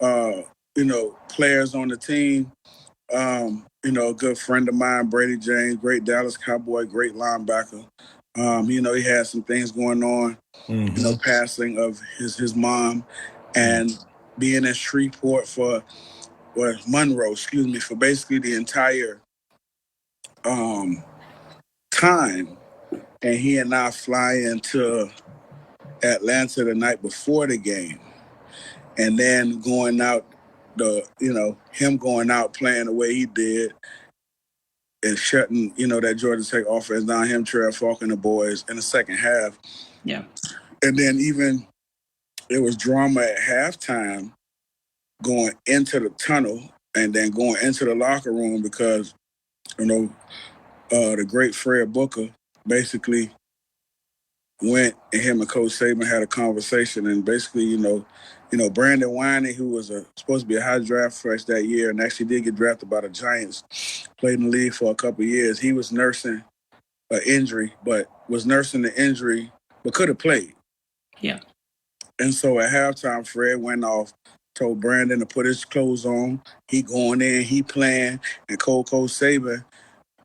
players on the team. A good friend of mine, Brady James, great Dallas Cowboy, great linebacker. He had some things going on, passing of his mom and being in Shreveport for basically the entire time. And he and I fly into Atlanta the night before the game. And then going out, him going out playing the way he did and shutting, that Georgia Tech offense down, him, Trey Falk and the boys in the second half. Yeah. And then even there was drama at halftime going into the tunnel and then going into the locker room because, the great Fred Booker basically went and him and Coach Saban had a conversation and basically, Brandon Winey, who was supposed to be a high draft fresh that year and actually did get drafted by the Giants, played in the league for a couple of years. He was nursing an injury, but could have played. Yeah. And so at halftime, Fred went off, told Brandon to put his clothes on. He going in, he playing, and Coach Saban,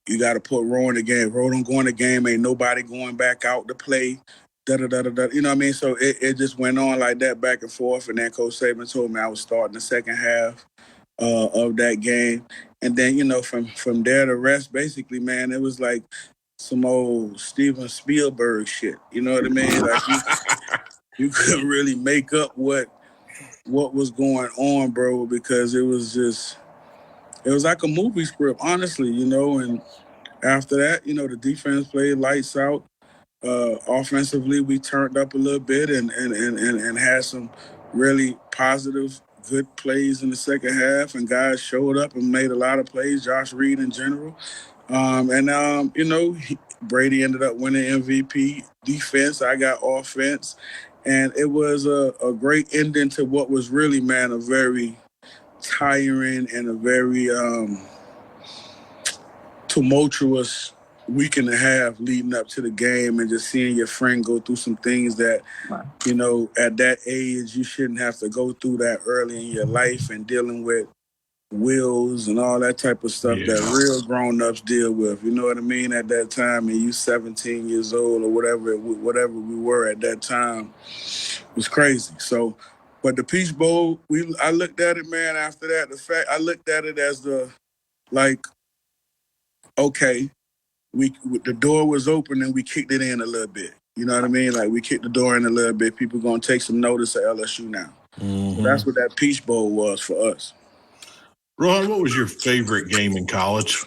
you got to put Roe in the game. Roe don't go in the game. Ain't nobody going back out to play. Da-da-da-da-da. You know what I mean? So it just went on like that back and forth. And then Coach Saban told me I was starting the second half of that game. And then, from there to rest, basically, man, it was like some old Steven Spielberg shit. You know what I mean? Like you couldn't really make up what was going on, bro, because it was like a movie script, honestly, and after that, the defense played lights out. Offensively, we turned up a little bit and had some really positive, good plays in the second half, and guys showed up and made a lot of plays, Josh Reed in general. Brady ended up winning MVP. Defense, I got offense. And it was a great ending to what was really, man, a very tiring and a very tumultuous week and a half leading up to the game, and just seeing your friend go through some things that, at that age, you shouldn't have to go through that early in your life, and dealing with wills and all that type of stuff that real grown-ups deal with. You know what I mean? At that time, and you 17 years old or whatever we were at that time, was crazy. So, but the Peach Bowl, I looked at it, man, after that. I looked at it as okay, the door was open and we kicked it in a little bit. You know what I mean? Like, we kicked the door in a little bit. People going to take some notice of LSU now. Mm-hmm. So that's what that Peach Bowl was for us. Ron, what was your favorite game in college?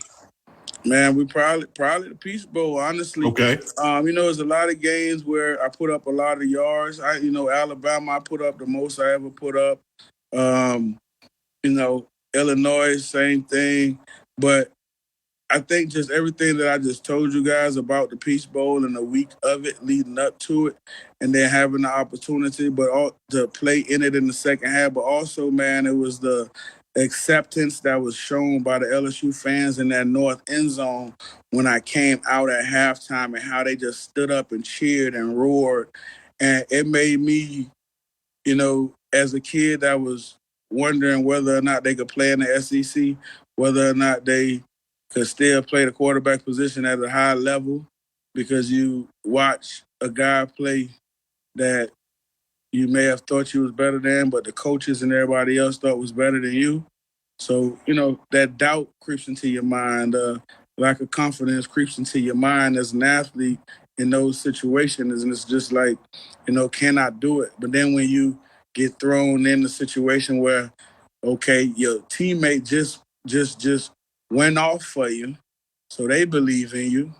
Man, we probably the Peach Bowl, honestly. Okay. There's a lot of games where I put up a lot of yards. Alabama, I put up the most I ever put up. Illinois, same thing. But I think just everything that I just told you guys about the Peach Bowl and the week of it leading up to it, and then having the opportunity, to play in it in the second half. But also, man, it was the acceptance that was shown by the LSU fans in that north end zone when I came out at halftime, and how they just stood up and cheered and roared. And it made me, as a kid that was wondering whether or not they could play in the SEC, whether or not they could still play the quarterback position at a high level, because you watch a guy play that you may have thought you was better than, but the coaches and everybody else thought was better than you. So, that doubt creeps into your mind. Lack of confidence creeps into your mind as an athlete in those situations. And it's just like, can I do it? But then when you get thrown in a situation where, okay, your teammate just went off for you, so they believe in you,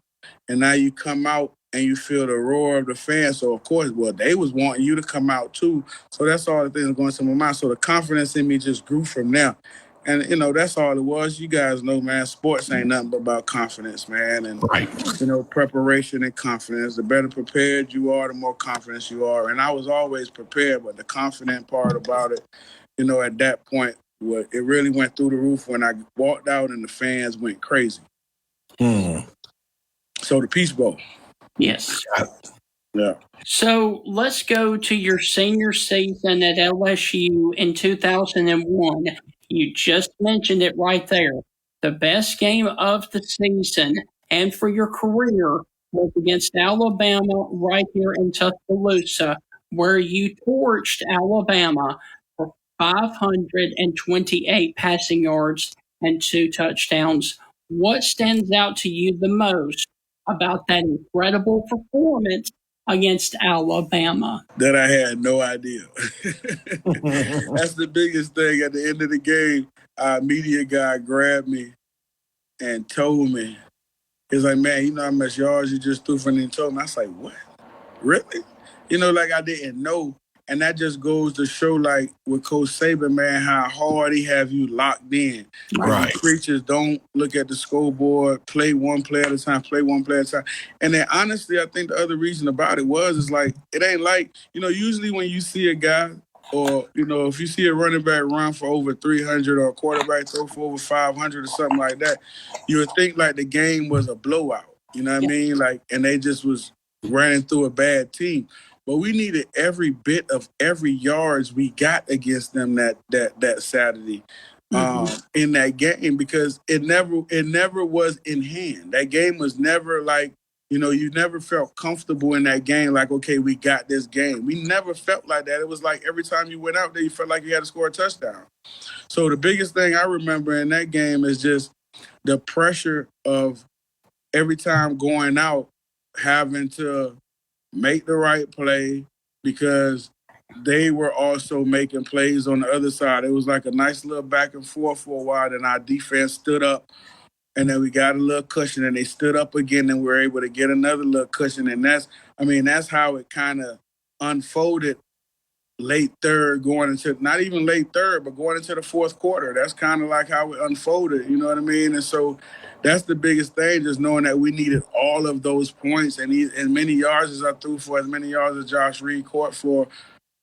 and now you come out and you feel the roar of the fans. So, of course, they was wanting you to come out too. So that's all the things going to my mind. So the confidence in me just grew from there. And, that's all it was. You guys know, man, sports ain't nothing but about confidence, man. And, preparation and confidence. The better prepared you are, the more confidence you are. And I was always prepared, but the confident part about it, at that point, it really went through the roof when I walked out and the fans went crazy. So the Peach Bowl. Yes. Yeah. So let's go to your senior season at LSU in 2001. You just mentioned it right there. The best game of the season and for your career was against Alabama right here in Tuscaloosa, where you torched Alabama for 528 passing yards and 2 touchdowns. What stands out to you the most about that incredible performance against Alabama? That I had no idea. That's the biggest thing. At the end of the game, our media guy grabbed me and told me, he's like, man, you know how much yards you just threw for, and he told me. I was like, what? Really? I didn't know And that just goes to show, like, with Coach Saban, man, how hard he have you locked in. Right. Preachers don't look at the scoreboard, play one play at a time, play one play at a time. And then, honestly, I think the other reason about it is like, it ain't like, usually when you see a guy or, if you see a running back run for over 300 or a quarterback throw for over 500 or something like that, you would think, like, the game was a blowout. You know what I mean? Like, and they just was running through a bad team. But we needed every bit of every yards we got against them that Saturday in that game, because it never was in hand. That game was never like, you never felt comfortable in that game. Like, okay, we got this game. We never felt like that. It was like every time you went out there, you felt like you had to score a touchdown. So the biggest thing I remember in that game is just the pressure of every time going out, having to make the right play, because they were also making plays on the other side. It was like a nice little back and forth for a while, and our defense stood up, and then we got a little cushion, and they stood up again, and we were able to get another little cushion. And that's how it kind of unfolded late third, going into, not even late third, but going into the fourth quarter. That's kind of like how it unfolded, you know what I mean? And so that's the biggest thing, just knowing that we needed all of those points, and as many yards as I threw for, as many yards as Josh Reed caught for,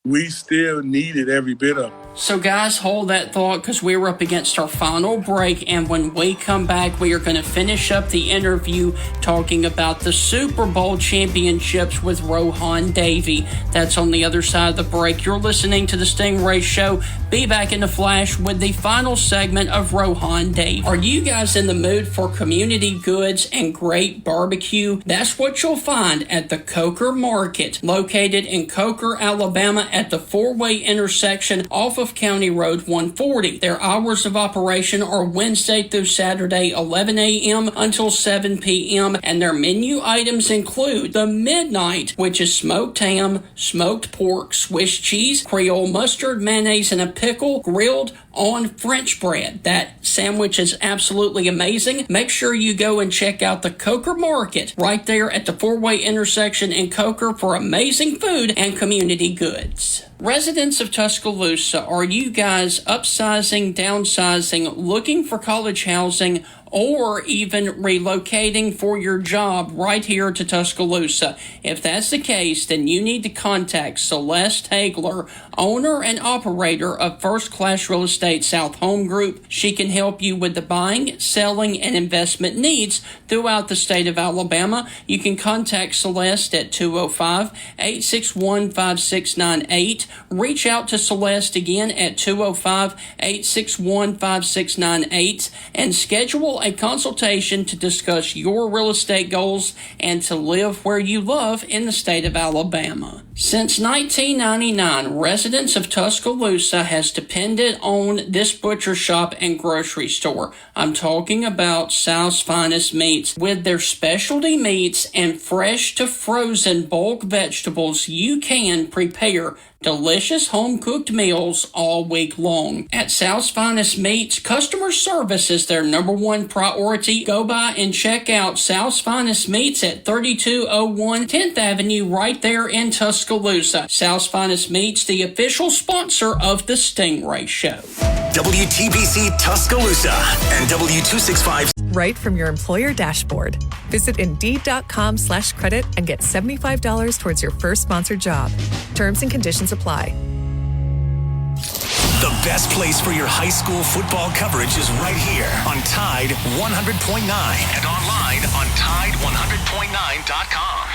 we still needed every bit of it. So guys, hold that thought, because we're up against our final break, and when we come back, we are going to finish up the interview talking about the Super Bowl championships with Rohan Davey. That's on the other side of the break. You're listening to the Stingray Show. Be back in a flash with the final segment of Rohan Davey. Are you guys in the mood for community goods and great barbecue? That's what you'll find at the Coker Market, located in Coker, Alabama, at the four-way intersection off of County Road 140. Their hours of operation are Wednesday through Saturday, 11 a.m. until 7 p.m., and their menu items include the Midnight, which is smoked ham, smoked pork, Swiss cheese, Creole mustard, mayonnaise, and a pickle, grilled on French bread. That sandwich is absolutely amazing. Make sure you go and check out the Coker Market right there at the four-way intersection in Coker for amazing food and community goods. Residents of Tuscaloosa, are you guys upsizing, downsizing, looking for college housing, or even relocating for your job right here to Tuscaloosa? If that's the case, then you need to contact Celeste Hagler, owner and operator of First Class Real Estate South Home Group. She can help you with the buying, selling, and investment needs throughout the state of Alabama. You can contact Celeste at 205-861-5698. Reach out to Celeste again at 205-861-5698 and schedule a consultation to discuss your real estate goals and to live where you love in the state of Alabama. Since 1999, residents of Tuscaloosa has depended on this butcher shop and grocery store. I'm talking about South's Finest Meats. With their specialty meats and fresh to frozen bulk vegetables, you can prepare delicious home-cooked meals all week long. At South's Finest Meats, customer service is their number one priority. Go by and check out South's Finest Meats at 3201 10th Avenue right there in Tuscaloosa. South's Finest Meats, the official sponsor of the Stingray Show. WTBC Tuscaloosa and W265. Right from your employer dashboard. Visit Indeed.com/credit and get $75 towards your first sponsored job. Terms and conditions apply. The best place for your high school football coverage is right here on Tide 100.9 and online on Tide100.9.com.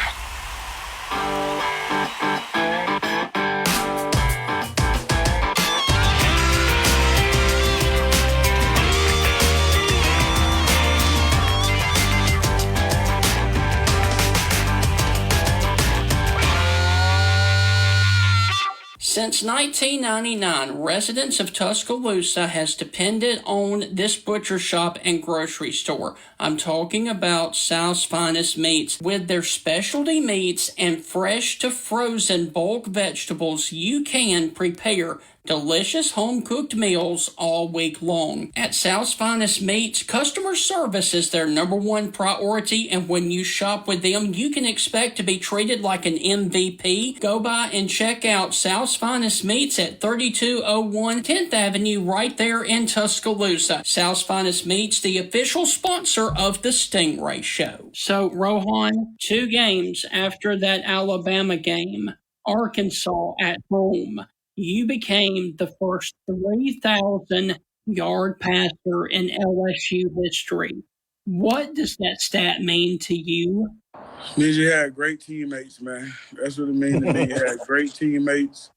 Since 1999, residents of Tuscaloosa has depended on this butcher shop and grocery store. I'm talking about South's Finest Meats. With their specialty meats and fresh to frozen bulk vegetables, you can prepare delicious home-cooked meals all week long. At South's Finest Meats, customer service is their number one priority, and when you shop with them, you can expect to be treated like an MVP. Go by and check out South's Finest Meats at 3201 10th Avenue right there in Tuscaloosa. South's Finest Meats, the official sponsor of the Stingray Show. So, Rohan, 2 games after that Alabama game, Arkansas at home, you became the first 3,000-yard passer in LSU history. What does that stat mean to you? It means you had great teammates, man. That's what it means to me. You had great teammates.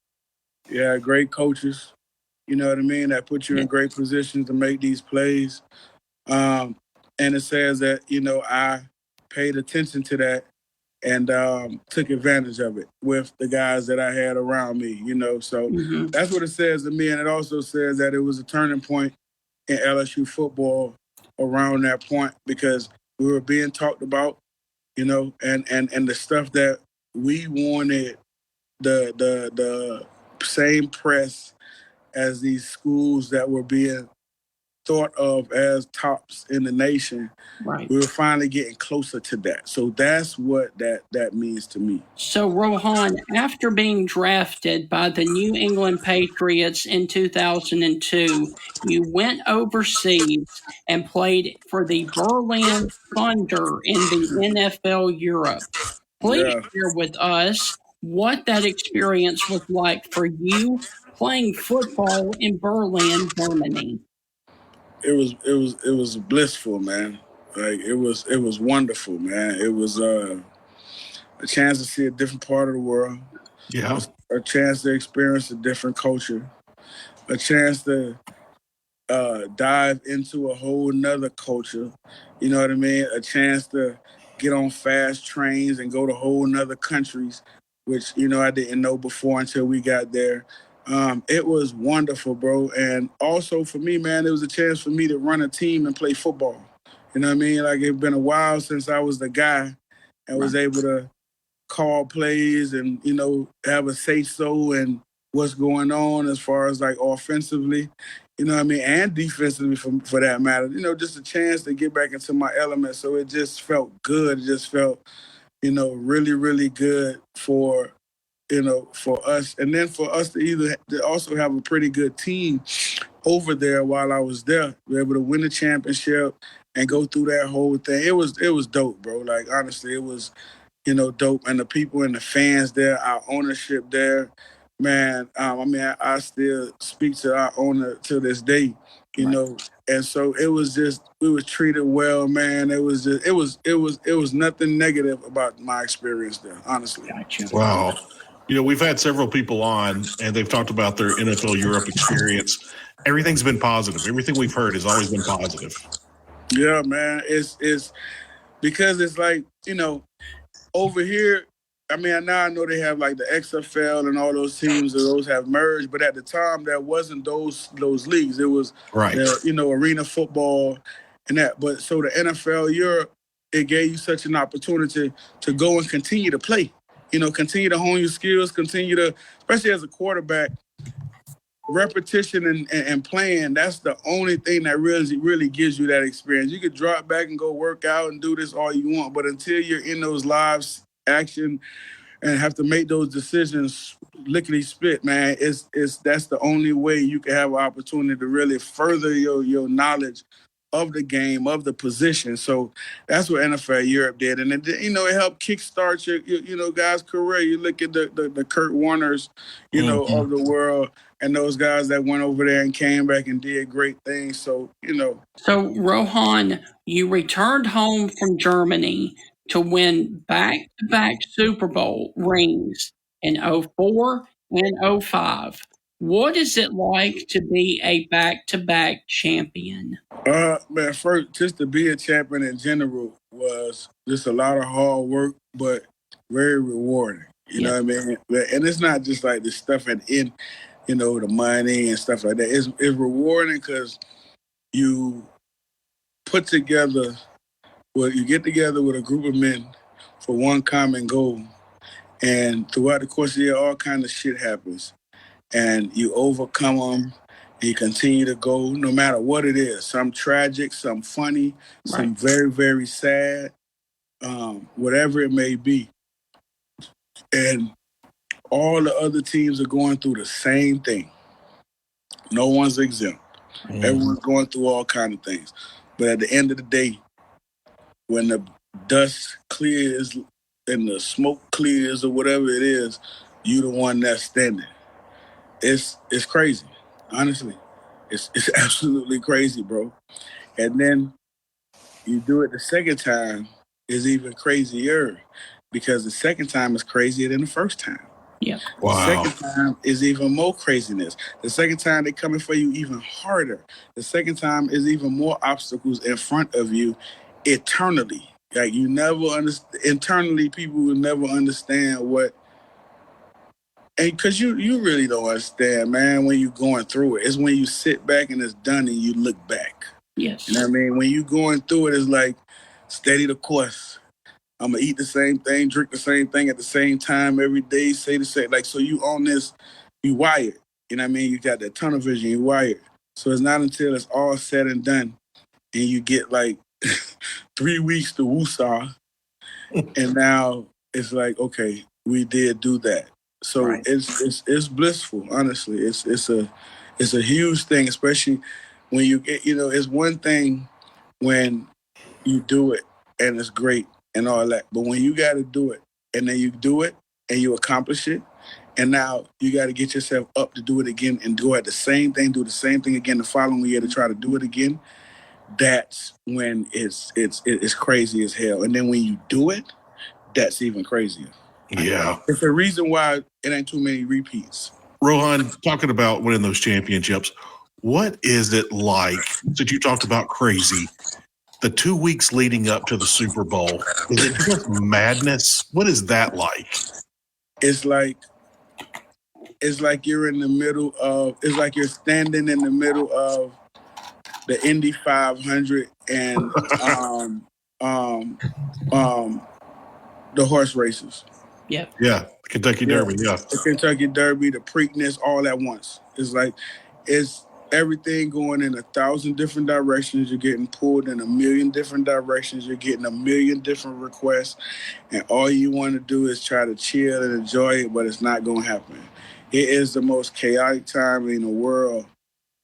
You had great coaches. You know what I mean? That put you in great positions to make these plays. And it says that, I paid attention to that and took advantage of it with the guys that I had around me, So that's what it says to me. And it also says that it was a turning point in LSU football around that point because we were being talked about, and the stuff that we wanted, the same press as these schools that were being thought of as tops in the nation. Right. We were finally getting closer to that. So that's what that means to me. So, Rohan, after being drafted by the New England Patriots in 2002, you went overseas and played for the Berlin Thunder in the NFL Europe. Please share with us what that experience was like for you playing football in Berlin, Germany. It was blissful, man. Like it was wonderful, man. It was a chance to see a different part of the world. Yeah. A chance to experience a different culture. A chance to dive into a whole nother culture. You know what I mean? A chance to get on fast trains and go to whole nother countries, which, I didn't know before until we got there. It was wonderful, bro. And also for me, man, it was a chance for me to run a team and play football. You know what I mean? Like it's been a while since I was the guy and was able to call plays and, have a say-so and what's going on as far as like offensively, you know what I mean? And defensively for that matter, just a chance to get back into my element. So it just felt good. It just felt, really, really good for us. And then for us to also have a pretty good team over there while I was there, be able to win the championship and go through that whole thing. It was dope, bro. Like, honestly, it was, dope. And the people and the fans there, our ownership there, man, I still speak to our owner to this day, know. And so it was just, we was treated well, man. It was nothing negative about my experience there, honestly. Gotcha. Wow. We've had several people on, and they've talked about their NFL Europe experience. Everything's been positive. Everything we've heard has always been positive. Yeah, man. It's because it's like, over here, now I know they have like the XFL and all those teams, those have merged, but at the time there wasn't those leagues. It was, arena football and that. But so the NFL Europe, it gave you such an opportunity to go and continue to play. Continue to hone your skills, continue to, especially as a quarterback, repetition and playing, that's the only thing that really gives you that experience. You could drop back and go work out and do this all you want, but until you're in those live action and have to make those decisions lickety split, man, that's the only way you can have an opportunity to really further your knowledge of the game, of the position. So that's what NFL Europe did. And it helped kickstart your guys' career. You look at the Kurt Warners, of the world, and those guys that went over there and came back and did great things. So, So, Rohan, you returned home from Germany to win back-to-back Super Bowl rings in 2004 and 2005. What is it like to be a back-to-back champion? Man, first, just to be a champion in general was just a lot of hard work, but very rewarding. You know what I mean? And it's not just like the stuff at the end, the money and stuff like that. It's rewarding because you get together with a group of men for one common goal. And throughout the course of the year, all kind of shit happens. and you overcome them. And you continue to go no matter what it is. Some tragic, some funny, some very, very sad, whatever it may be. And all the other teams are going through the same thing. No one's exempt. Everyone's going through all kinds of things. But at the end of the day, when the dust clears and the smoke clears or whatever it is, you the one that's standing. It's crazy, honestly. It's absolutely crazy, bro. And then you do it the second time is even crazier because the second time is crazier than the first time. Yeah. Wow. The second time is even more craziness. The second time they're coming for you even harder. The second time is even more obstacles in front of you eternally. Like you never understand. Internally, people will never understand what. And because you really don't understand, man, when you're going through it. It's when you sit back and it's done and you look back. Yes. You know what I mean? When you're going through it, it's like steady the course. I'm going to eat the same thing, drink the same thing at the same time every day, say the same. Like, so you on this, you wired. You know what I mean? You got that tunnel vision, you wired. So it's not until it's all said and done and you get like 3 weeks to woosah. And now it's like, okay, we did do that. So it's blissful, honestly. It's a huge thing, especially when you get, it's one thing when you do it and it's great and all that. But when you got to do it and then you do it and you accomplish it, and now you got to get yourself up to do it again and do the same thing again the following year to try to do it again, that's when it's crazy as hell. And then when you do it, that's even crazier. Yeah. It's a reason why it ain't too many repeats. Rohan, talking about winning those championships, what is it like, since you talked about crazy, the 2 weeks leading up to the Super Bowl? Is it just madness? What is that like? It's like you're in the middle of, it's like you're standing in the middle of the Indy 500 and the horse races. Yeah. Yeah. Kentucky Derby. Yeah. The Kentucky Derby, the Preakness, all at once. It's like, it's everything going in 1,000 different directions. You're getting pulled in 1,000,000 different directions. You're getting 1,000,000 different requests. And all you want to do is try to chill and enjoy it, but it's not going to happen. It is the most chaotic time in the world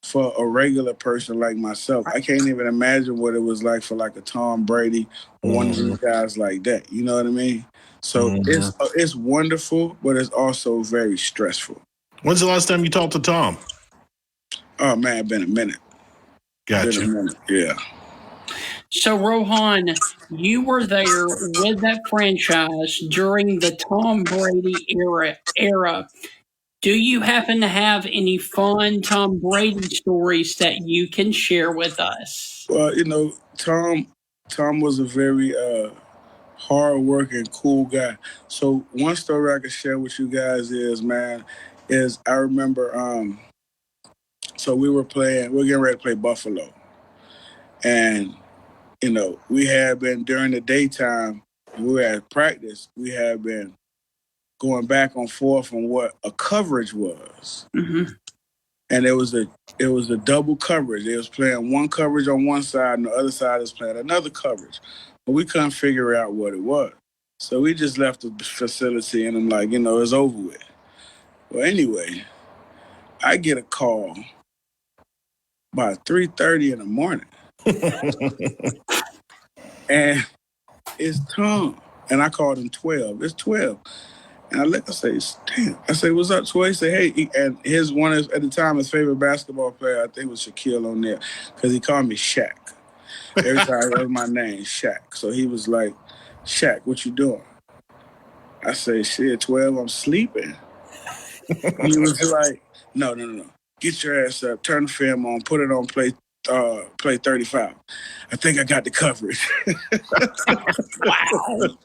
for a regular person like myself. I can't even imagine what it was like for like a Tom Brady or one of these guys like that. You know what I mean? So it's wonderful, but it's also very stressful. When's the last time you talked to Tom? Oh, man, it's been a minute. Gotcha. Been a minute, yeah. So, Rohan, you were there with that franchise during the Tom Brady era. Do you happen to have any fun Tom Brady stories that you can share with us? Well, Tom was a very hard-working, cool guy. So one story I can share with you guys is I remember, so we're getting ready to play Buffalo. And, we had been, during the daytime, we were at practice, we had been going back and forth on what a coverage was. Mm-hmm. And it was a double coverage. They was playing one coverage on one side and the other side was playing another coverage. But we couldn't figure out what it was. So we just left the facility and I'm like, it's over with. Well, anyway, I get a call about 3:30 in the morning. And it's Tom. And I called him 12. It's 12. And I look, I say, damn. I say, what's up, Troy? He said, hey. And at the time, his favorite basketball player, I think, was Shaquille O'Neal, because he called me Shaq. Every time that was my name, Shaq. So he was like, Shaq, what you doing? I say, shit, 12, I'm sleeping. He was like, no. Get your ass up, turn the film on, put it on play 35. I think I got the coverage. Wow.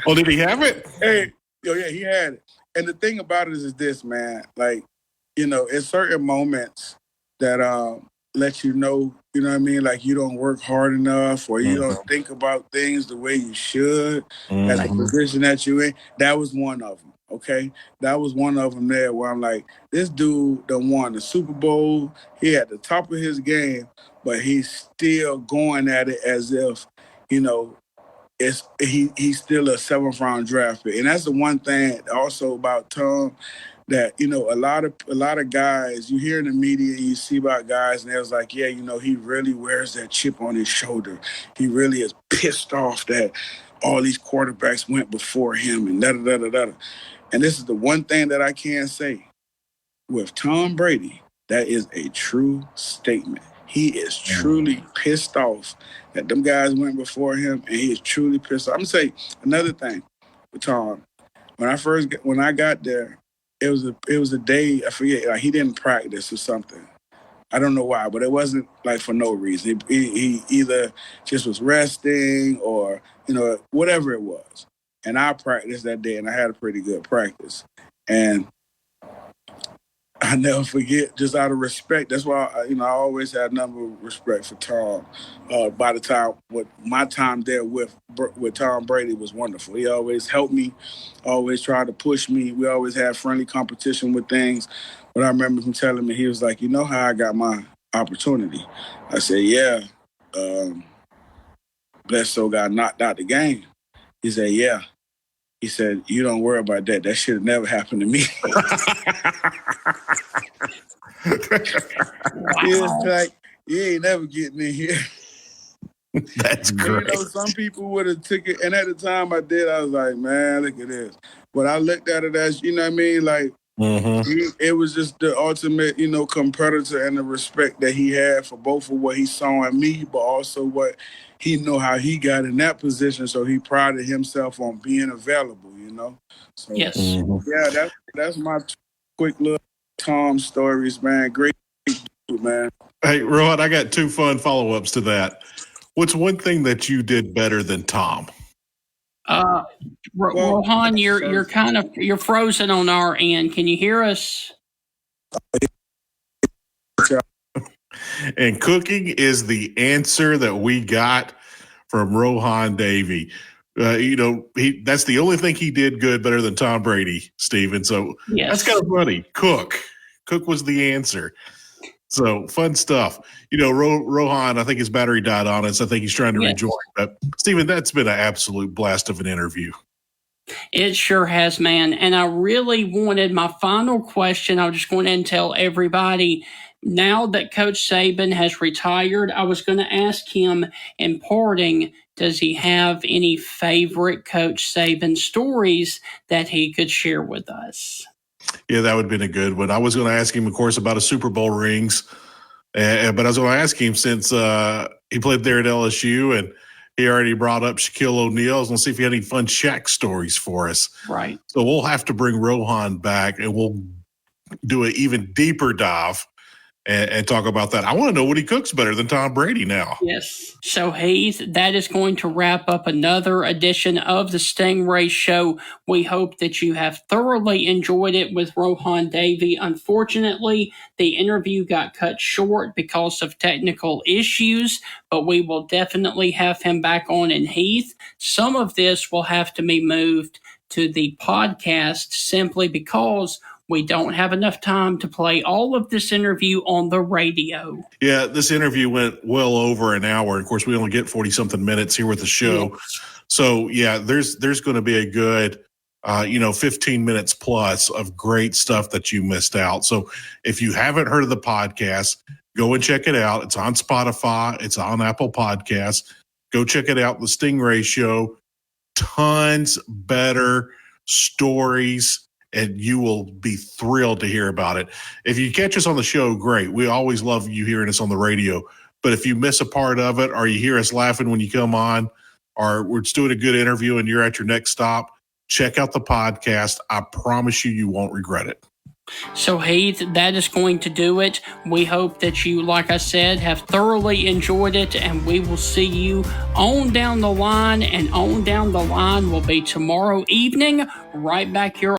Well, did he have it? Hey, yeah, he had it. And the thing about it is this, man. Like, it's certain moments that let you know what I mean? Like you don't work hard enough or you don't think about things the way you should as a position that you're in. That was one of them. okay? That was one of them there where I'm like, this dude done won the Super Bowl. He at the top of his game, but he's still going at it as if, you know, he's still a 7th round draft pick. And that's the one thing also about Tom that, you know, a lot of guys, you hear in the media, you see about guys, and they're like, yeah, you know, he really wears that chip on his shoulder. He really is pissed off that all these quarterbacks went before him and da-da-da-da-da. And this is the one thing that I can say. With Tom Brady, that is a true statement. He is truly pissed off that them guys went before him, and he is truly pissed off. I'm going to say another thing with Tom. When I got there, it was a day, I forget, like he didn't practice or something. I don't know why, but it wasn't like for no reason. He either just was resting or, you know, whatever it was. And I practiced that day, and I had a pretty good practice. And I never forget, just out of respect. That's why, I always had a number of respect for Tom. By the time, my time there with Tom Brady was wonderful. He always helped me, always tried to push me. We always had friendly competition with things. But I remember him telling me, he was like, you know how I got my opportunity? I said, yeah. Bledsoe got knocked out the game. He said, yeah. He said, you don't worry about that. That should have never happened to me. He was like, you ain't never getting in here. That's great. You know, some people would have took it. And at the time I did, I was like, man, look at this. But I looked at it as, you know what I mean? Like, it was just the ultimate, you know, competitor and the respect that he had for both of what he saw in me, but also what he know how he got in that position. So he prided himself on being available, you know? So, yes. Yeah, that's my quick little Tom stories, man. Great dude, man. Hey, Rohan, I got 2 fun follow-ups to that. What's one thing that you did better than Tom? Rohan, you're frozen on our end. Can you hear us? And cooking is the answer that we got from Rohan Davey. That's the only thing he did good better than Tom Brady, Steven. So That's kind of funny. Cook was the answer. So fun stuff. You know, Rohan, I think his battery died on us. I think he's trying to rejoin. But Steven, that's been an absolute blast of an interview. It sure has, man. And I really wanted my final question. I was just going to tell everybody, now that Coach Saban has retired, I was going to ask him in parting, does he have any favorite Coach Saban stories that he could share with us? Yeah, that would have been a good one. I was going to ask him, of course, about his Super Bowl rings. But I was going to ask him since he played there at LSU and he already brought up Shaquille O'Neal. I was going to see if he had any fun Shaq stories for us. Right. So we'll have to bring Rohan back and we'll do an even deeper dive and talk about that. I want to know what he cooks better than Tom Brady now. Yes. So, Heath, that is going to wrap up another edition of the Stingray Show. We hope that you have thoroughly enjoyed it with Rohan Davey. Unfortunately, the interview got cut short because of technical issues, but we will definitely have him back on in Heath. Some of this will have to be moved to the podcast simply because we don't have enough time to play all of this interview on the radio. Yeah, this interview went well over an hour. Of course, we only get 40-something minutes here with the show. Yes. So, yeah, there's going to be a good, 15 minutes plus of great stuff that you missed out. So if you haven't heard of the podcast, go and check it out. It's on Spotify. It's on Apple Podcasts. Go check it out, The Stingray Show. Tons better stories. And you will be thrilled to hear about it. If you catch us on the show, great. We always love you hearing us on the radio. But if you miss a part of it or you hear us laughing when you come on or we're just doing a good interview and you're at your next stop, check out the podcast. I promise you won't regret it. So, Heath, that is going to do it. We hope that you, like I said, have thoroughly enjoyed it, and we will see you on down the line. And on down the line will be tomorrow evening, right back here